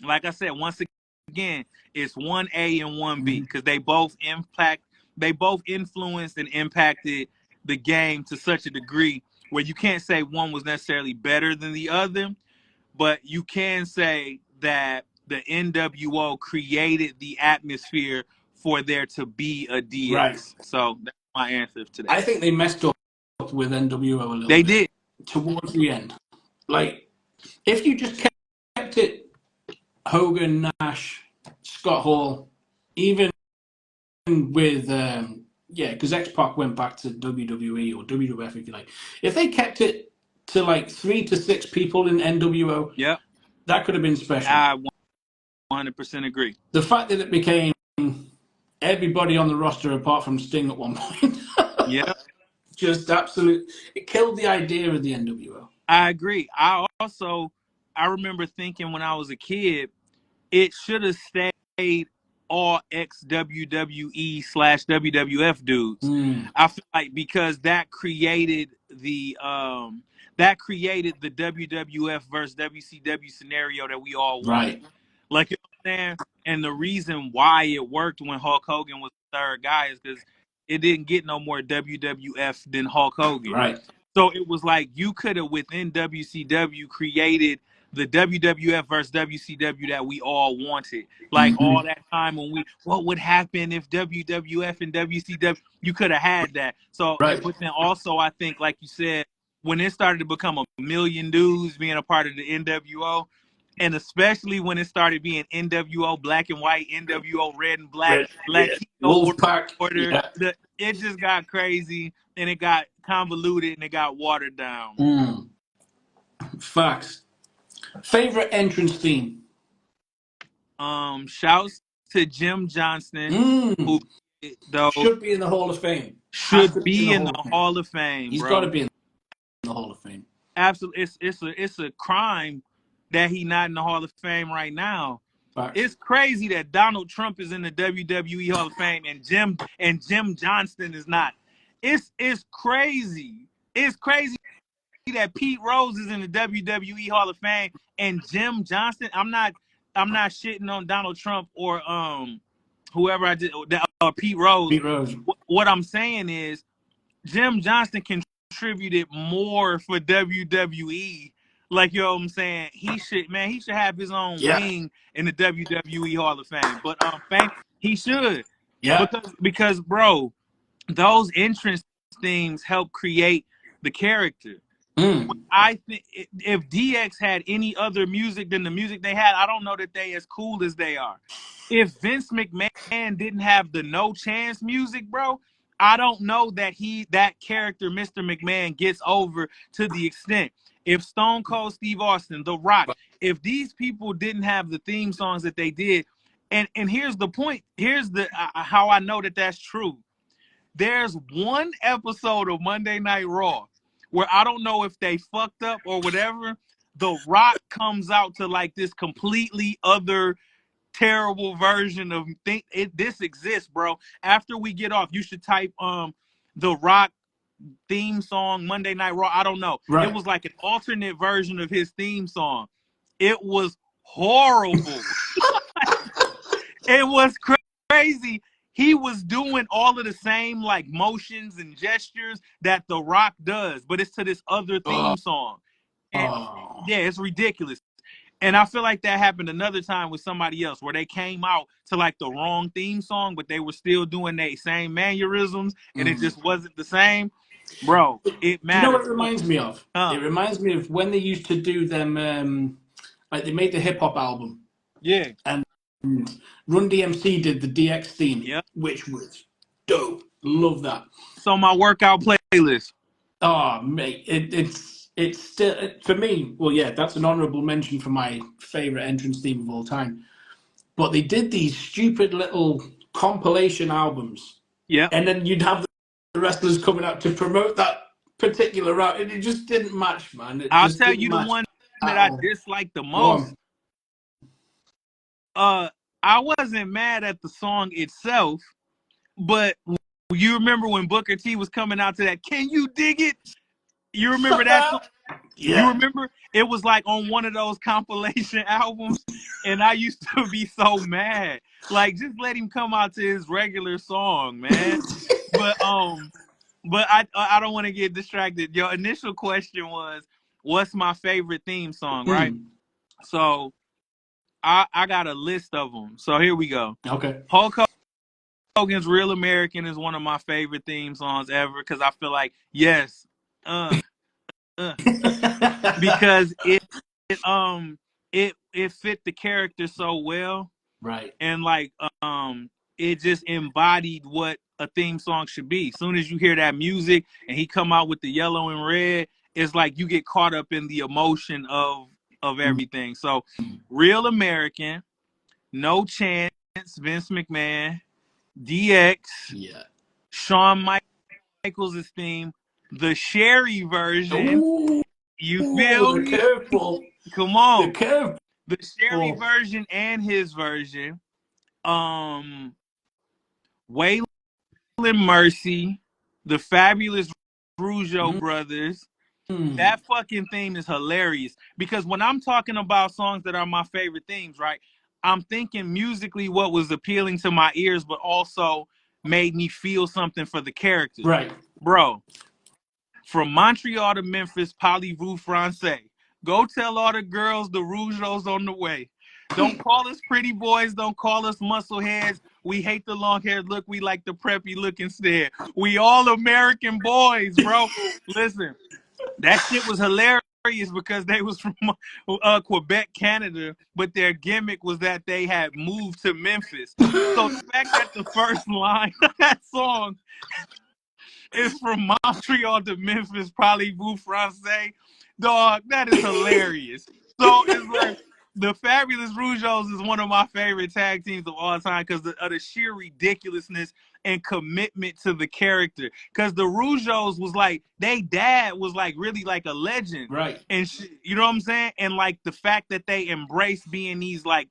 like I said, once again, it's 1A and 1B Mm. because they both influenced and impacted the game to such a degree where you can't say one was necessarily better than the other, but you can say that the NWO created the atmosphere for there to be a Right. DX. So that's my answer to I that. think they messed up with NWO a little They bit did. towards the end. Like, if you just kept it Hogan, Nash, Scott Hall, even with yeah, because X Pac went back to WWE or WWF if you like. If they kept it to like 3 to 6 people in NWO, Yep. that could have been special. I 100% agree. The fact that it became everybody on the roster apart from Sting at one point, Yep. just absolute, it killed the idea of the NWO. I agree. I remember thinking when I was a kid, it should have stayed all ex WWE/WWF dudes. Mm, I feel like because that created the WWF versus WCW scenario that we all wanted. right, Like, you know what I'm saying? And the reason why it worked when Hulk Hogan was the third guy is because it didn't get no more WWF than Hulk Hogan. right. So it was like you could have within WCW created the WWF versus WCW that we all wanted. Like all Hmm. that time when what would happen if WWF and WCW, you could have had that. So, Right. but then also I think, like you said, when it started to become a million dudes being a part of the NWO, and especially when it started being NWO black and white, NWO red and black, Red, yeah. Latino Wolfpack. order, Yeah. it just got crazy and it got convoluted and it got watered down. Mm, facts. Favorite entrance theme? Shouts to Jim Johnston, who Mm, though should be in the Hall of Fame. Has to should be in be the in Hall the of Fame. Hall of Fame, He's got to bro. be in the Hall of Fame. Absolutely, it's a crime that he not in the Hall of Fame right now. Facts. It's crazy that Donald Trump is in the WWE Hall of Fame and Jim Johnston is not. It's crazy. It's crazy that Pete Rose is in the WWE Hall of Fame and Jim Johnston. I'm not shitting on Donald Trump or whoever I did Pete Rose. Pete Rose. What I'm saying is Jim Johnston contributed more for WWE. Like, you know what I'm saying? He should have his own Yeah. wing in the WWE Hall of Fame. But fame he should. Yeah. Because bro, those entrance themes help create the character. Mm. I think if DX had any other music than the music they had, I don't know that they as cool as they are. If Vince McMahon didn't have the No Chance music, bro, I don't know that that character, Mr. McMahon, gets over to the extent. If Stone Cold Steve Austin, The Rock, if these people didn't have the theme songs that they did, and here's the point. Here's the how I know that that's true. There's one episode of Monday Night Raw where I don't know if they fucked up or whatever. The Rock comes out to like this completely other terrible version of this exists, bro. After we get off, you should type the Rock theme song Monday Night Raw. I don't know. It Right. was like an alternate version of his theme song. It was horrible. It was crazy. He was doing all of the same like motions and gestures that The Rock does, but it's to this other Oh. theme song. And Oh. yeah, it's ridiculous. And I feel like that happened another time with somebody else where they came out to like the wrong theme song, but they were still doing their same mannerisms and it Mm. just wasn't the same. Bro, it Do you know what matters. it reminds me of? It reminds me of when they used to do them, like they made the hip hop album, Yeah. and Run DMC did the DX theme, Yep. which was dope. Love that. It's on my workout playlist. Oh, mate, it's still for me. Well, yeah, that's an honorable mention for my favorite entrance theme of all time. But they did these stupid little compilation albums, Yep. and then you'd have the wrestlers coming out to promote that particular route, and it just didn't match, man. It I'll just tell didn't you the match one that at I all. dislike the Go most. on. I wasn't mad at the song itself, but you remember when Booker T was coming out to that, "Can you dig it?" You remember that song? Sucker! You Yeah. remember? It was like on one of those compilation albums, and I used to be so mad. Like, just let him come out to his regular song, man. But I don't want to get distracted. Your initial question was, "What's my favorite theme song?" Right? Mm. So I got a list of them. So here we go. Okay. Hulk Hogan's "Real American" is one of my favorite theme songs ever because I feel like yes, uh, uh, because um it fit the character so well Right. and like it just embodied what a theme song should be. As soon as you hear that music and he come out with the yellow and red, it's like you get caught up in the emotion of Mm. everything. So, "Real American," "No Chance," Vince McMahon, DX, Yeah. Shawn Michaels' theme, the Sherry version, Ooh. You Ooh, feel the me? curveball. Come The on. curveball. The Sherry version and his version. Um, Waylon Mercy, the Fabulous Rougeau brothers. Mm. That fucking theme is hilarious because when I'm talking about songs that are my favorite themes, right? I'm thinking musically what was appealing to my ears, but also made me feel something for the characters. Right. Bro, from Montreal to Memphis, Parlez-vous français? Go tell all the girls the Rougeau's on the way. Don't call us pretty boys. Don't call us muscle heads. We hate the long haired look. We like the preppy look instead. We all American boys, bro. Listen, that shit was hilarious because they was from Quebec, Canada, but their gimmick was that they had moved to Memphis. So the fact that the first line of that song is from Montreal to Memphis, probably vous français, dog, that is hilarious. So it's like the Fabulous Rougeaus is one of my favorite tag teams of all time because of the sheer ridiculousness and commitment to the character. Because the Rougeaus was like, they dad was like really like a legend. Right. And you know what I'm saying? And like the fact that they embraced being these like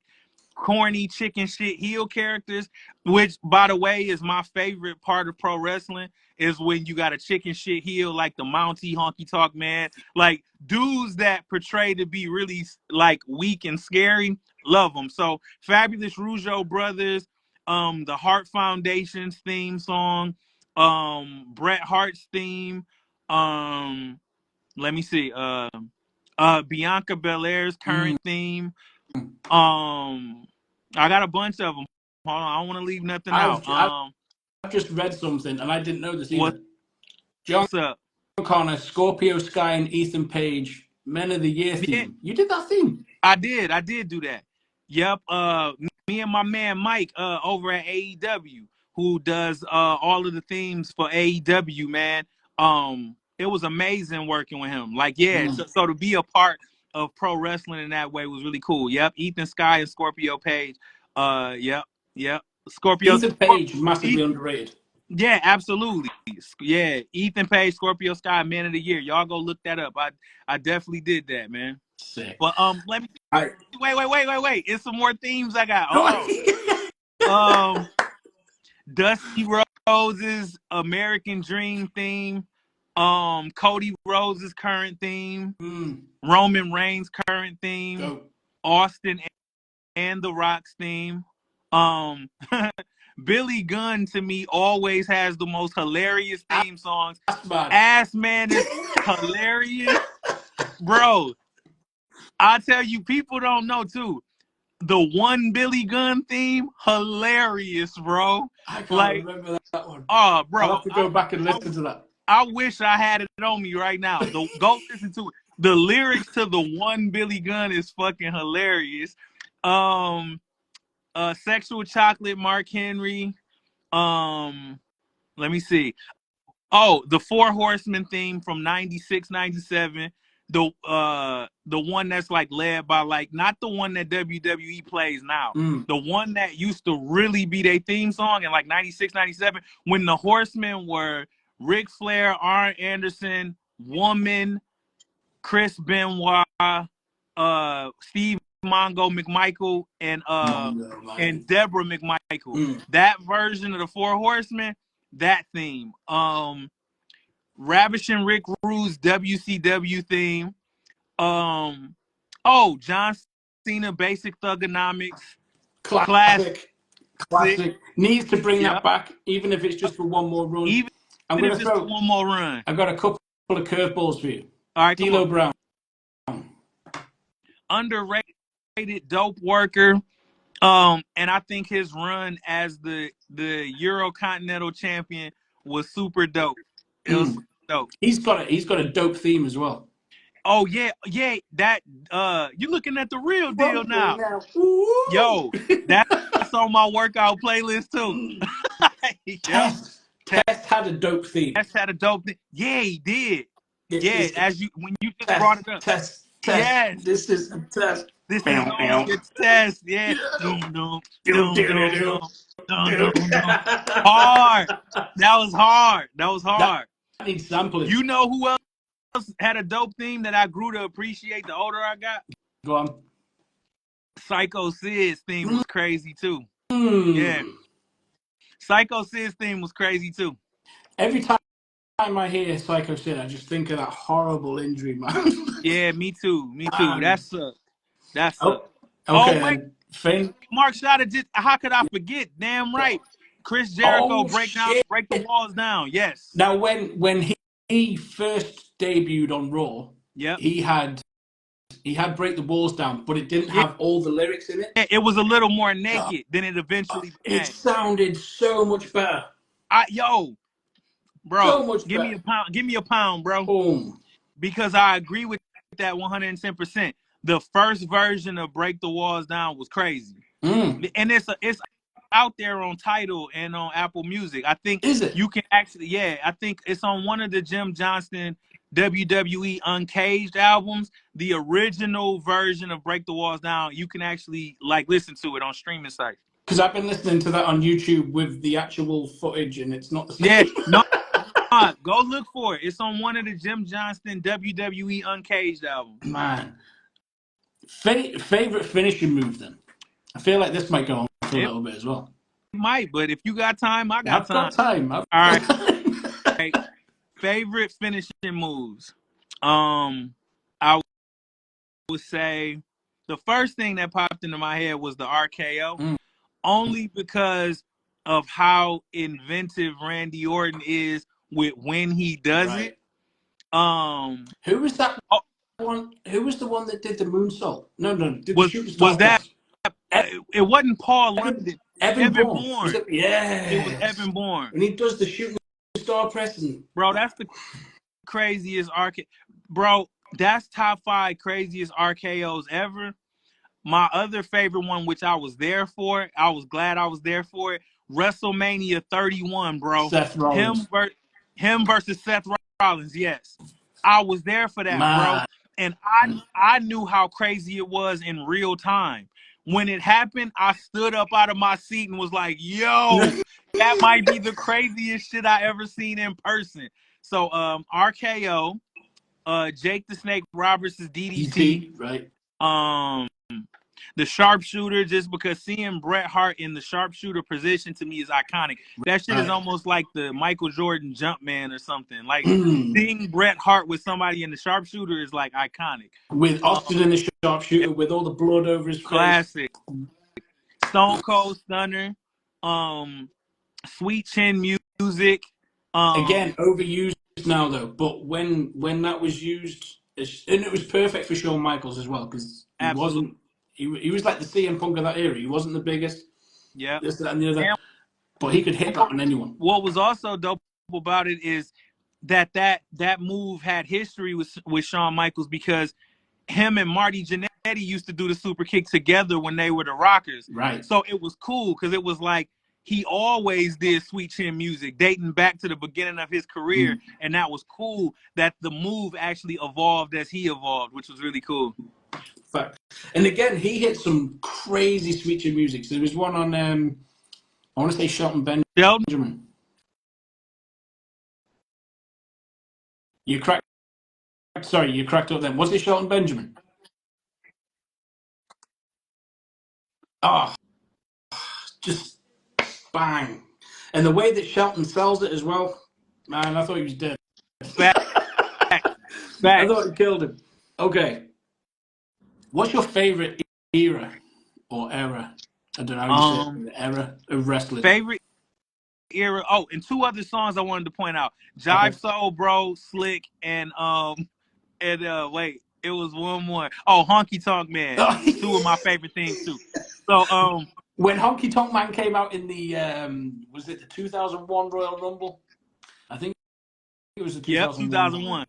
corny chicken shit heel characters, which by the way is my favorite part of pro wrestling, is when you got a chicken shit heel like the Mountie Honky Talk Man, like dudes that portray to be really like weak and scary. Love them. So Fabulous Rougeau brothers, the Hart Foundation's theme song, Bret Hart's theme, let me see, Bianca Belair's Mm. current theme. I got a bunch of them. Hold on, I don't want to leave nothing out. I've just read something and I didn't know this What's either. John up? Connor, Scorpio Sky, and Ethan Page, Men of the Year Yeah, theme. You did that theme? I did do that. Yep. Me and my man Mike over at AEW, who does all of the themes for AEW, man. It was amazing working with him. Like, yeah, Mm. so to be a part of pro wrestling in that way was really cool. Yep. Ethan Sky and Scorpio Page. Yep, yep. Scorpio. Ethan Page, massively underrated. Yeah, absolutely. Yeah, Ethan Page, Scorpio Sky, Man of the Year. Y'all go look that up. I definitely did that, man. Sick. But let me I. wait. It's some more themes I got. Hold on. Dusty Rose's American Dream theme. Cody Rhodes' current theme. Mm. Roman Reigns' current theme. Go. Austin and The Rock's theme. Um, Billy Gunn to me always has the most hilarious theme songs. That's bad. Ass Man is hilarious, bro. I tell you, people don't know too. The one Billy Gunn theme, hilarious, bro. I can't Like, remember that one. oh, I'll bro, have to go back and listen to that. I wish I had it on me right now. Go listen to it. The lyrics to the one Billy Gunn is fucking hilarious. Um, Sexual Chocolate, Mark Henry. Um, Let me see. Oh, the Four Horsemen theme from 96, 97. The one that's like led by like not the one that WWE plays now. Mm. The one that used to really be their theme song in like 96, 97 when the Horsemen were Ric Flair, Arn Anderson, Woman, Chris Benoit, Steve Mongo McMichael, Mongo, and man. Deborah McMichael. Mm. That version of the Four Horsemen, that theme. Ravishing Rick Rude's WCW theme. Oh, John Cena Basic Thugonomics. Classic. Classic. Classic. Needs to bring that Yep. back, even if it's just for one more run. Even I'm going if to it's for throw. one more run. I've got a couple of curveballs for you. All right, come on. D'Lo Brown. Underrated dope worker. And I think his run as the Eurocontinental champion was super dope. It was Mm. super dope. He's got a dope theme as well. Oh yeah, yeah. That you looking at the real deal now. Now. Yo, that's on my workout playlist too. Yep. Test had a dope theme. Test had a dope thing. Yeah, he did. Yeah, It's as you when you just brought test, it up. test, test. Yes. This is a test. This is Bow, only bow. a test. Yeah. Do, Dum dum do, dum do, dum do, dum dum do. dum dum. Hard. That was hard. That was That hard. needs sampling. You know who else else had a dope theme that I grew to appreciate the older I got? Go on. Psycho Sid's theme was crazy too. Yeah. Mm. Psycho Sid's theme was crazy too. Every time I hear Psycho Sid, I just think of that horrible injury, man. Yeah, me too. Me too. That Man. sucked. That sucked. Oh, Oh okay wait, then. Finn. Mark Shot just how could I forget? Damn right. Chris Jericho Oh shit! break the walls down. Yes. Now, when he first debuted on Raw, Yep. he had Break the Walls Down, but it didn't Yeah, have all the lyrics in it. it was a little more Oh, naked than it eventually it became. sounded so much better. Yo, bro, So much give me better. a pound. Give me a pound, bro. Boom. Because I agree with that 110%. The first version of Break the Walls Down was crazy. Mm. And it's out there on Tidal and on Apple Music. I think Is it? you can actually, yeah, I think it's on one of the Jim Johnston WWE Uncaged albums. The original version of Break the Walls Down, you can actually like listen to it on streaming sites. Because I've been listening to that on YouTube with the actual footage, and it's not the Yeah, same. no, go look for it. It's on one of the Jim Johnston WWE Uncaged albums. Man, favorite finishing move then? I feel like this might go on for a It little bit as well. might, but if you got time, I got I've time. got time. I've All got time. right, favorite finishing moves. I would say the first thing that popped into my head was the RKO, Mm, only because of how inventive Randy Orton is with when he does right. it. Um, Who was that oh, one? Who was the one that did the moonsault? No, did the was shooting was star that press? it wasn't Paul Evan London, Evan Evan Bourne. Was Bourne. it? It was Yes. Evan Bourne, When he does the shooting star press and bro. That's the craziest RK, bro. That's top 5 craziest RKO's ever. My other favorite one, which I was there for, I was glad I was there for it. WrestleMania 31, bro. Seth Him Rollins. ver- him versus Seth Rollins. Yes, I was there for that, bro. Man. And I knew how crazy it was in real time. When it happened, I stood up out of my seat and was like, "Yo, that might be the craziest shit I ever seen in person." So, RKO, Jake the Snake Roberts' DDT, DT, right? um the sharpshooter, just because seeing Bret Hart in the sharpshooter position to me is iconic. That shit is Right. almost like the Michael Jordan jump man or something. Like seeing Bret Hart with somebody in the sharpshooter is like iconic. With Um, Austin in the sharpshooter, with all the blood over his face. classic. Stone Cold Stunner. Um, Sweet Chin Music. Again, Um, overused now though. But when that was used, and it was perfect for Shawn Michaels as well because he Absolutely. wasn't. He was like the CM Punk of that era. He wasn't the biggest, Yeah. this, that, and the other. And But he could hit that what, on anyone. what was also dope about it is that move had history with Shawn Michaels, because him and Marty Jannetty used to do the super kick together when they were the Rockers. Right. So it was cool because it was like he always did Sweet Chin Music dating back to the beginning of his career. Mm. And that was cool that the move actually evolved as he evolved, which was really cool. Fact. And again, he hit some crazy switching music. So there was one on, I want to say Shelton Sheldon? Benjamin. You cracked. Sorry, you cracked up then. Was it Shelton Benjamin? Oh, just bang. And the way that Shelton sells it as well, man, I thought he was dead. Facts. I thought Facts. he killed him. Okay. What's your favorite era or era? I don't know how you say it. Era of wrestling. Favorite era. Oh, and 2 other songs I wanted to point out. Okay. Jive Soul Bro, Slick, and wait, it was one more. Oh, Honky Tonk Man. 2 of my favorite things too. So When Honky Tonk Man came out in the was it the 2001 Royal Rumble? I think it was the yep, 2001 one. 2001.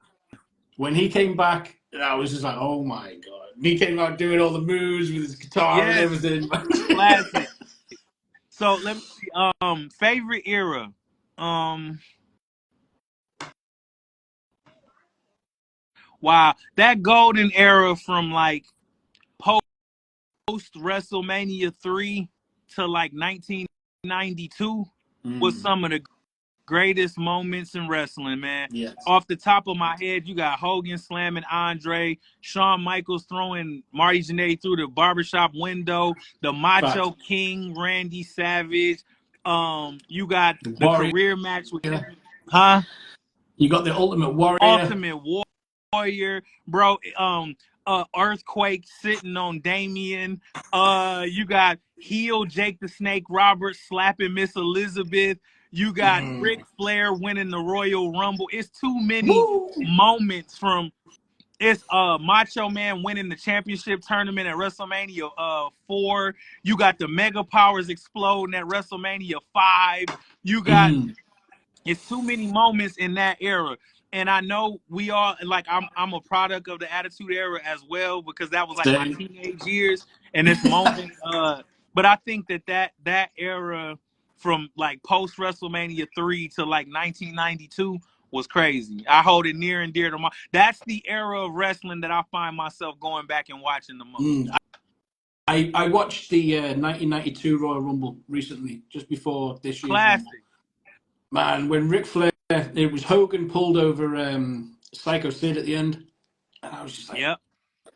When he came back, I was just like, oh my god! And he came out doing all the moves with his guitar and Yes, everything. classic. So let me see. Favorite era. Um, wow, that golden era from like post WrestleMania 3 to like 1992 was Mm. some of the greatest moments in wrestling, man. Yes. Off the top of my head, you got Hogan slamming Andre, Shawn Michaels throwing Marty Jannetty through the barbershop window, the Fact. Macho King, Randy Savage. You got The the Warrior. career match with him, huh? You got the Ultimate Warrior. Ultimate Warrior, bro. Earthquake sitting on Damien. You got heel Jake the Snake Roberts slapping Miss Elizabeth. You got Ric Flair winning the Royal Rumble. It's too many Woo! moments from it's Macho Man winning the championship tournament at WrestleMania 4. You got the Mega Powers exploding at WrestleMania 5. You got it's too many moments in that era. And I know we all like I'm a product of the Attitude Era as well because that was like my Same. teenage years and this moment but I think that era from like post WrestleMania 3 to like 1992 was crazy. I hold it near and dear to my that's the era of wrestling that I find myself going back and watching the most. I watched the 1992 Royal Rumble recently, just before this year's Rumble. Classic. Man, when Ric Flair, it was Hogan pulled over Psycho Sid at the end, and I was just like, Yep.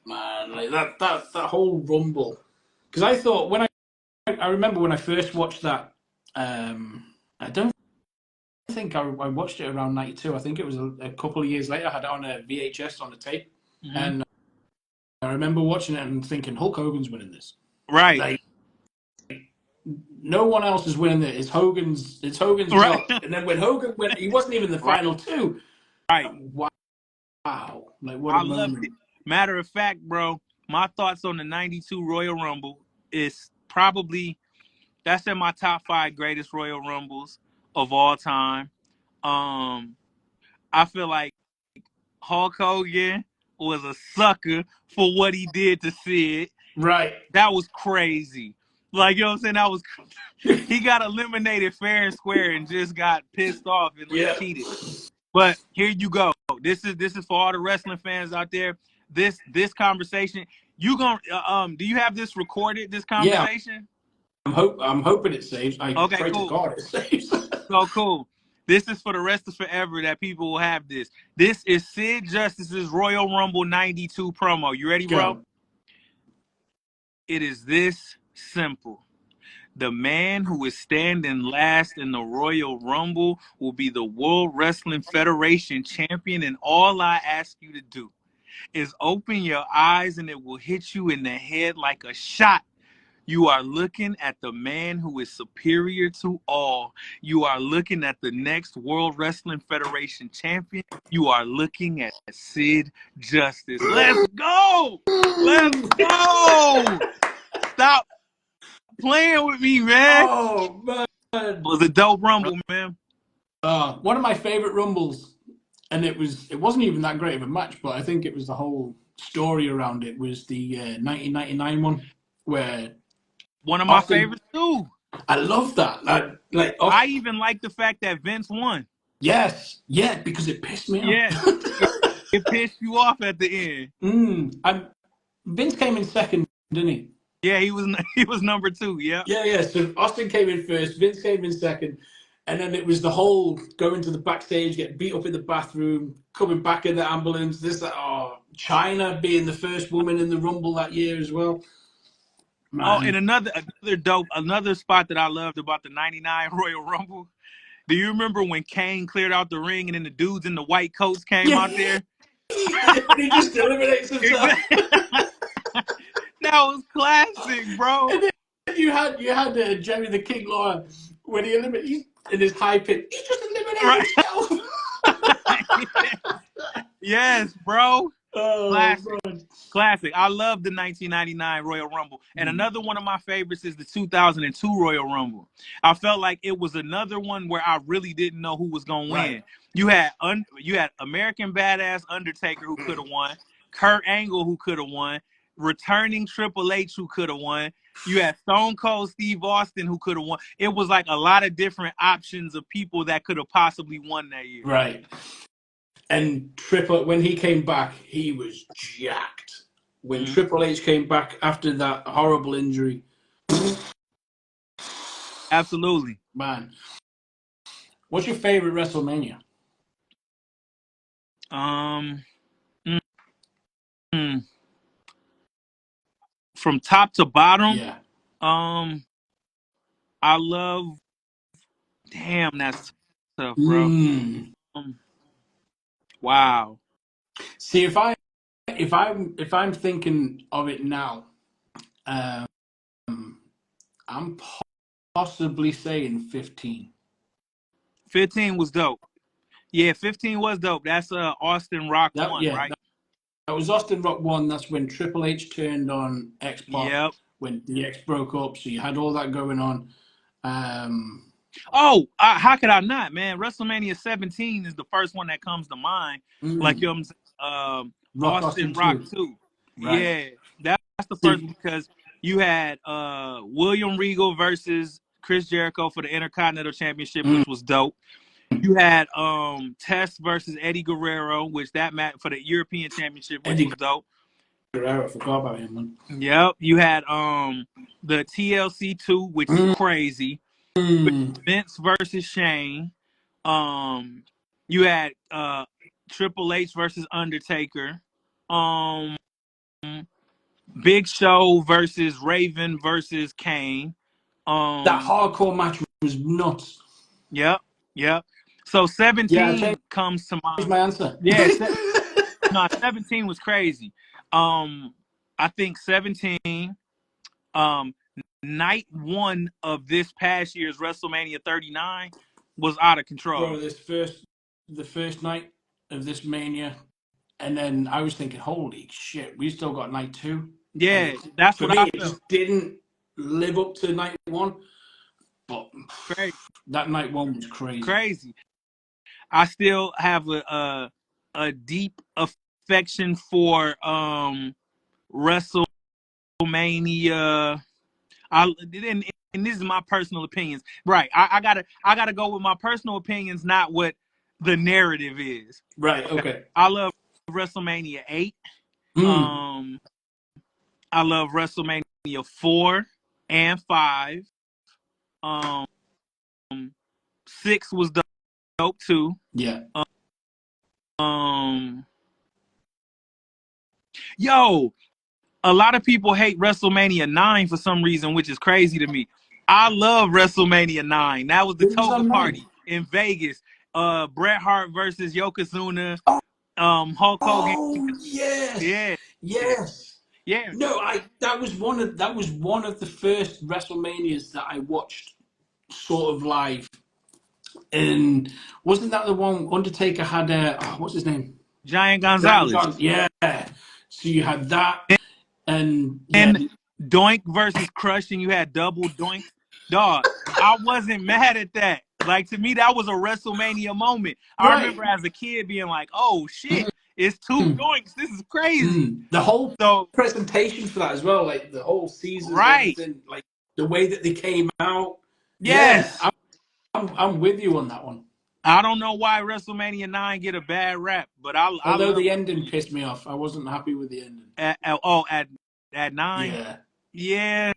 man, like that whole Rumble. Because I thought when I remember when I first watched that, I don't think I watched it around 92. I think it was a couple of years later. I had it on a VHS on a tape, Mm-hmm. and I remember watching it and thinking Hulk Hogan's winning this. Right. Like, no one else is winning it. It's Hogan's Right. belt. And then when Hogan went, he wasn't even the Right. final two. Right. Wow. Like, what a I loved moment. it. Matter of fact, bro, my thoughts on the 92 Royal Rumble is probably that's in my top 5 greatest Royal Rumbles of all time. I feel like Hulk Hogan was a sucker for what he did to Sid. Right. That was crazy. Like, you know what I'm saying? That was he got eliminated fair and square and just got pissed off and Yeah. cheated. But here you go. This is for all the wrestling fans out there. This conversation, you gonna do you have this recorded? This Yeah. conversation? I'm hoping it saves. I Okay, pray to cool. God it saves. So cool. This is for the rest of forever that people will have this. This is Sid Justice's Royal Rumble 92 promo. You ready, bro? Go. It is this simple. The man who is standing last in the Royal Rumble will be the World Wrestling Federation champion, and all I ask you to do is open your eyes and it will hit you in the head like a shot. You are looking at the man who is superior to all. You are looking at the next World Wrestling Federation champion. You are looking at Sid Justice. Let's go! Let's go! Stop playing with me, man. Oh, man. It was a dope rumble, man. One of my favorite Rumbles, and it wasn't even that great of a match, but I think it was the whole story around it, was the 1999 one, where One of my Austin. favorites too. I love that. I even like the fact that Vince won. Yes, yeah, because it pissed me off. Yeah, it pissed you off at the end. Vince came in second, didn't he? Yeah, he was number 2. Yeah. Yeah. So Austin came in first, Vince came in second, and then it was the whole going to the backstage, getting beat up in the bathroom, coming back in the ambulance. China being the first woman in the Rumble that year as well. Oh, and Man, another spot that I loved about the '99 Royal Rumble. Do you remember when Kane cleared out the ring and then the dudes in the white coats came yeah, out there? he just eliminates himself. That was classic, bro. And then you had Jerry the King Lawler when he eliminated in his high pitch. He just eliminated Right. himself. Yes, bro. Oh Classic. man. Classic. I love the 1999 Royal Rumble. And another one of my favorites is the 2002 Royal Rumble. I felt like it was another one where I really didn't know who was going to Right. win. You had American Badass Undertaker who could have won, Kurt Angle who could have won, returning Triple H who could have won. You had Stone Cold Steve Austin who could have won. It was like a lot of different options of people that could have possibly won that year. Right. And when he came back, he was jacked. When Triple H came back after that horrible injury, Absolutely. man. What's your favorite WrestleMania? Um, mm, mm. From top to bottom, Yeah. um, I love. Damn, that's tough, bro. Mm. Um, wow. See, if I'm thinking of it now, um, I'm possibly saying 15. 15 was dope. Yeah, 15 was dope. That's Austin Rock That one, yeah, right? that was Austin Rock one. That's when Triple H turned on X Pac Yep. when the X broke up. So you had all that going on. Um, Oh, how could I not, man? WrestleMania 17 is the first one that comes to mind. Like you know mm, what I'm saying? Rock Austin Austin Rock 2. 2. Right. Yeah, that's the first See, one because you had William Regal versus Chris Jericho for the Intercontinental Championship, mm, which was dope. You had Test versus Eddie Guerrero, which that match for the European Championship, which Eddie was dope. Guerrero, I forgot about him, man. Yep. You had the TLC 2, which is crazy. Mm, Vince versus Shane. Um, you had Triple H versus Undertaker. Um, Big Show versus Raven versus Kane. that Um, hardcore match was nuts. yep, yep. So Yeah, I changed 17 comes to mind. my answer. Yeah, no, 17 was crazy. Um, I think 17. Um, night one of this past year's WrestleMania 39 was out of control. Bro, the first night of this mania, and then I was thinking, holy shit, we still got night two, and Yeah, it that's for what me I it felt. just didn't live up to night one. But Crazy, that night one was crazy. crazy. I still have a deep affection for WrestleMania. And this is my personal opinions, right? I gotta go with my personal opinions, not what the narrative is. Right. Okay, Okay. I love WrestleMania 8. Mm, Um, I love WrestleMania 4 and 5. Um, 6 was dope too. yeah. Um, yo, a lot of people hate WrestleMania 9 for some reason, which is crazy to me. I love WrestleMania 9. That was the Who was toga on nine? party in Vegas. Bret Hart versus Yokozuna. Hulk Hogan. Oh yes, Yeah, yes. yeah. No, I that was one of the first WrestleManias that I watched sort of live. And wasn't that the one Undertaker had? What's his name? Giant Giant Gonzalez. John. Yeah. So you had that, and yeah, And Doink versus Crush, and you had double Doinks. Dog, I wasn't mad at that. Like, to me, that was a WrestleMania moment. I right. remember as a kid being like, oh shit, it's two Doinks. This is crazy. The whole So, presentation for that as well, like the whole Caesars, right. everything, like the way that they came out. Yeah, Yes. I'm with you on that one. I don't know why WrestleMania 9 get a bad rap, but I Although love the ending WrestleMania. pissed me off, I wasn't happy with the ending. At 9? Yeah, Yeah.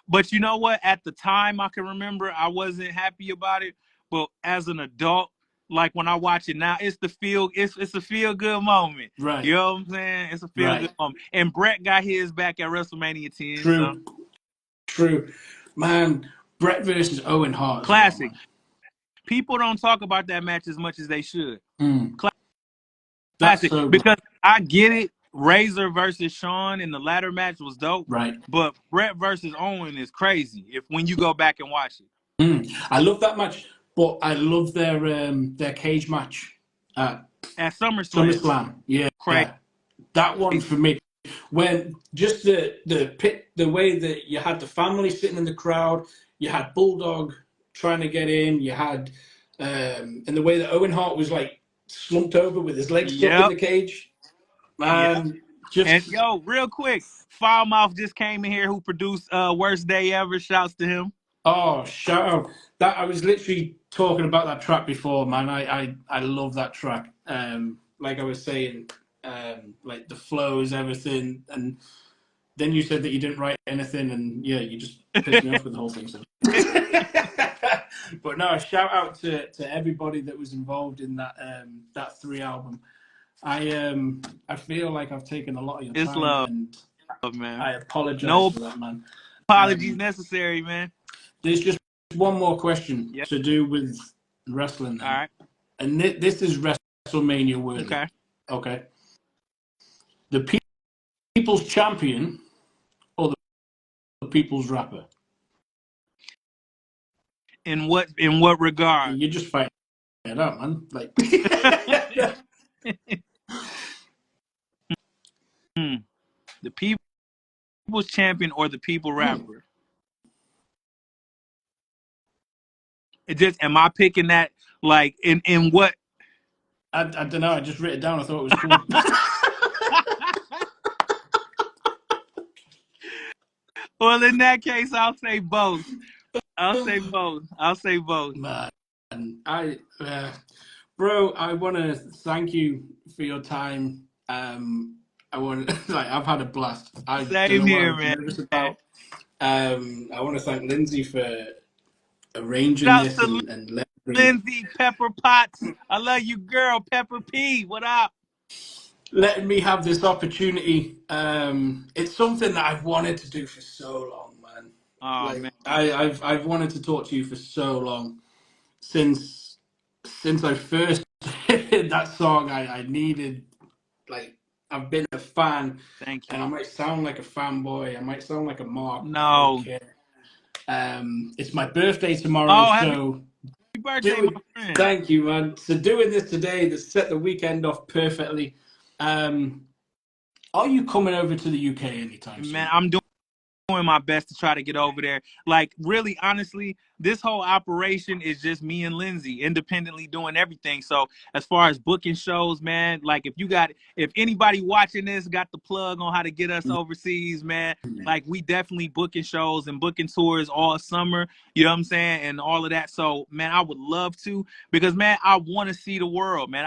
But you know what? At the time, I can remember I wasn't happy about it. But as an adult, like when I watch it now, it's a feel good moment. right, You know what I'm saying? It's a feel good right. moment. And Brett got his back at WrestleMania 10, so True, true. Man, Brett versus Owen Hart as well, classic. man. People don't talk about that match as much as they should. Mm, that's Classic, so good. because I get it. Razor versus Shawn in the latter match was dope, Right. but Brett versus Owen is crazy. If when you go back and watch it I love that match, but I love their cage match at at SummerSlam, SummerSlam. Yeah, crazy. that one for me. When just the way that you had the family sitting in the crowd, you had Bulldog trying to get in, you had and the way that Owen Hart was like slumped over with his legs stuck in Yep. the cage, Yeah. man. And Just yo, real quick, Foulmouth just came in here who produced Worst Day Ever. Shouts to him. oh, shout out that I was literally talking about that track before, man. I love that track. Like I was saying, like the flows, everything, and then you said that you didn't write anything, and yeah, you just pissed me off with the whole thing. So. But no, shout out to everybody that was involved in that 3 album. I feel like I've taken a lot of your It's time, love, and man. I apologize No for that, man. apologies necessary, man. There's just one more question Yep. to do with wrestling, All then, right. and this is WrestleMania worthy. Okay. Okay, the people's champion or the people's rapper? In what regard? You're just fighting it out, man. Like, Hmm. The people's champion or the people rapper? It just am I picking that like in what? I don't know. I just wrote it down. I thought it was cool. Well, in that case, I'll say both. I'll say both. I'll say both. Man, bro, I want to thank you for your time. I want like I've had a blast. I don't Same know what I here, was man. nervous about. I want to thank Lindsay for arranging Shouts this to and Lindsay Pepper Potts. I love you, girl. Pepper P. What up? letting me have this opportunity. It's something that I've wanted to do for so long, man. Oh Like man, I've wanted to talk to you for so long since I first heard that song. I needed like I've been a fan, thank and you. I might sound like a fanboy. I might sound like a mark. I don't No. care. It's my birthday tomorrow, Oh, happy so birthday, my doing. friend. Thank you, man. So doing this today, to set the weekend off perfectly. Um, are you coming over to the UK anytime Man, soon? I'm doing my best to try to get over there. Like, really, honestly, this whole operation is just me and Lindsay independently doing everything. So, as far as booking shows, man, like if anybody watching this got the plug on how to get us overseas, man, like we definitely booking shows and booking tours all summer. You know what I'm saying, and all of that. So, man, I would love to because, man, I want to see the world, man.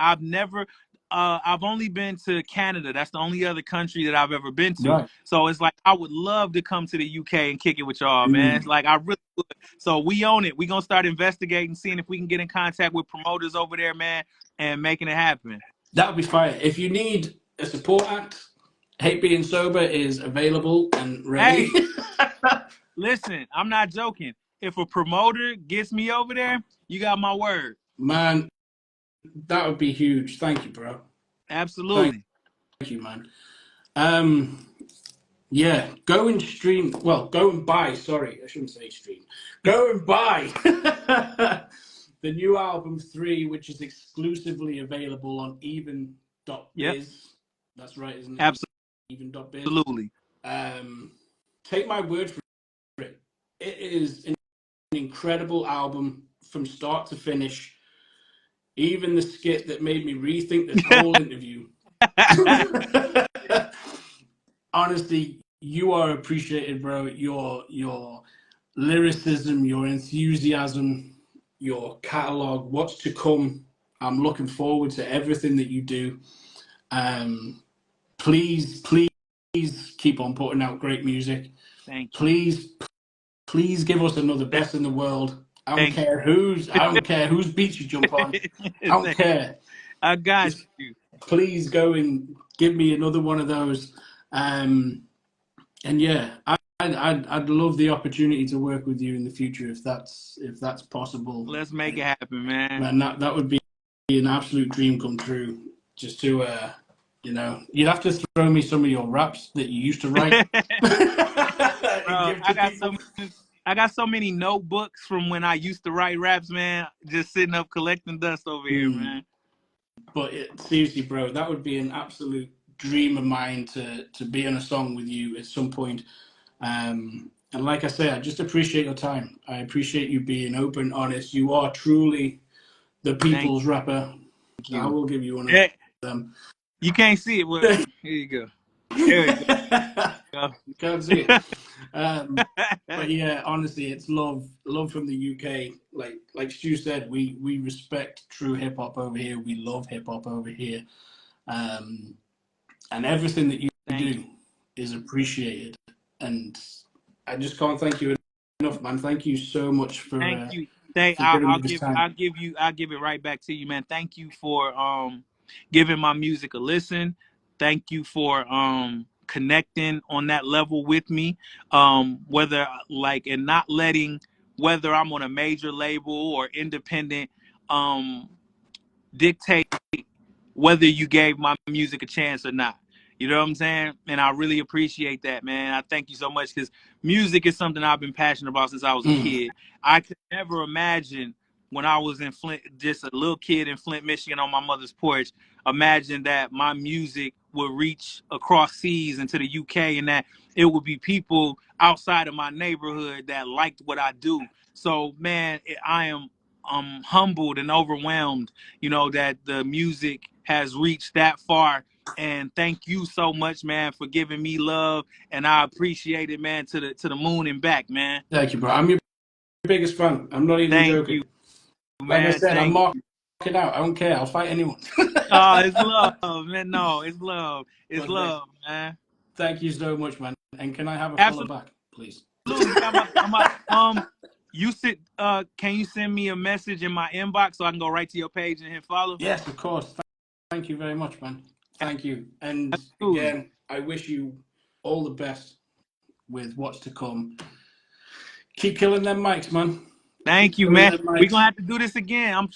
I've only been to Canada. That's the only other country that I've ever been to. Right. So it's like I would love to come to the UK and kick it with y'all, man. It's Mm. like I really would. So we own it. We gonna start investigating, seeing if we can get in contact with promoters over there, man, and making it happen. That would be fire. If you need a support act, Hate Being Sober is available and ready. Hey, listen, I'm not joking. If a promoter gets me over there, you got my word. Man, that would be huge. Thank you, bro. Thank Absolutely. you, man. Um, yeah, go and stream. Well, go and buy. Sorry, I shouldn't say stream. Go and buy the new album 3, which is exclusively available on Yep. Even.Biz. That's right, isn't it? Even.Biz. Absolutely. Take my word for it. It is an incredible album from start to finish. Even the skit that made me rethink this whole interview. Honestly, you are appreciated, bro. Your lyricism, your enthusiasm, your catalog, what's to come. I'm looking forward to everything that you do. Um, please keep on putting out great music. Thank you. Please give us another best in the world. Thank I don't care whose beats you jump on. I don't you. care. I got Just you. please go and give me another one of those. And yeah, I'd love the opportunity to work with you in the future if that's possible. Let's make it happen, man. Man, that would be an absolute dream come true. Just to you'd have to throw me some of your raps that you used to write and Bro, give to people. I got so many notebooks from when I used to write raps, man. Just sitting up collecting dust over here, Mm. man. But seriously, bro, that would be an absolute dream of mine to be on a song with you at some point. And like I say, I just appreciate your time. I appreciate you being open, honest. You are truly the Thank people's rapper. I you. will give you one of Hey, them. you can't see it. Well, here you go. There you go. You can't see it. But yeah, honestly, it's love from the UK. Like Stu said, we respect true hip hop over here. We love hip hop over here, and everything that you Thank do you. is appreciated. And I just can't thank you enough, man. Thank you so much Thank you. Thank. giving me this time. I'll give it right back to you, man. Thank you for giving my music a listen. Thank you for connecting on that level with me. Whether like and not letting whether I'm on a major label or independent dictate whether you gave my music a chance or not. You know what I'm saying? And I really appreciate that, man. I thank you so much because music is something I've been passionate about since I was a kid. I could never imagine when I was in Flint, just a little kid in Flint, Michigan on my mother's porch, imagine that my music would reach across seas into the UK and that it would be people outside of my neighborhood that liked what I do. So, man, I am humbled and overwhelmed, you know, that the music has reached that far. And thank you so much, man, for giving me love. And I appreciate it, man, to the moon and back, man. Thank you, bro. I'm your biggest fan. I'm not even Thank joking. you, Like I man. said, I'm Thank marking you. out. I don't care. I'll fight anyone. Oh, it's love, man. No, it's love. It's But man, love, man. thank you so much, man. And can I have a follow Absolutely. back, please? Yeah, you sit can you send me a message in my inbox so I can go right to your page and hit follow? Yes, of course. Thank you very much, man. Thank you. And Absolutely. again, I wish you all the best with what's to come. Keep killing them mics, man. Thank Keep you, killing man. them We're gonna mics. have to do this again. I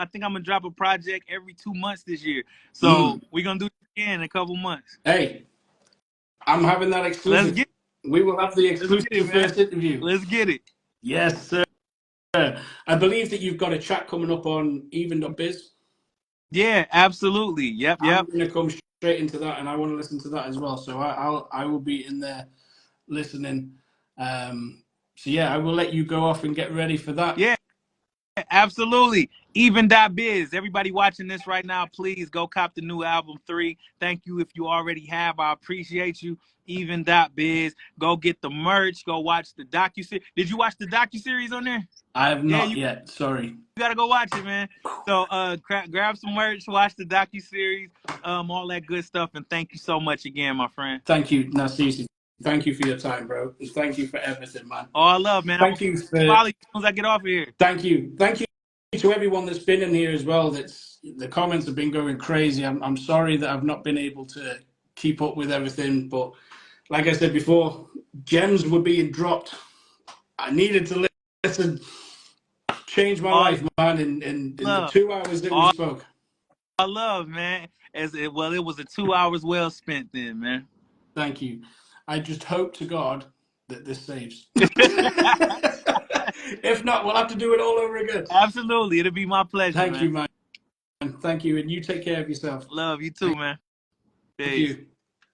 think I'm gonna drop a project every 2 months this year. So we're gonna do this again in a couple months. Hey, I'm having that Let's exclusive. get We will have the let's get it, exclusive man. first interview. Let's get it. Yes, sir. I believe that you've got a chat coming up on Even.Biz. Yeah, absolutely. Yep, I'm yep. going to come straight into that, and I want to listen to that as well. So I will be in there listening. So yeah, I will let you go off and get ready for that. Yeah, absolutely. Even.Biz. Everybody watching this right now, please go cop the new album 3. Thank you if you already have. I appreciate you. Even.Biz. Go get the merch. Go watch the docu-series. Did you watch the docu-series on there? I have Yeah, not you yet. Sorry. gotta go watch it, man. So grab some merch, watch the docu-series, all that good stuff, and thank you so much again, my friend. Thank you, Nasisi. Thank you for your time, bro. And thank you for everything, man. All love, man. I'm Thank gonna you for. follow you as soon as I get off of here. Thank you to everyone that's been in here as well. That's the comments have been going crazy. I'm sorry that I've not been able to keep up with everything, but like I said before, gems were being dropped. I needed to listen, change my All life, man. In the love, 2 hours that we all spoke. love, man. It was a 2 hours well spent then, man. Thank you. I just hope to God that this saves. If not, we'll have to do it all over again. Absolutely, it'll be my pleasure, Thank you, man. man. Thank you, and you take care of yourself. Love you too, Thank man. Thank Peace. you.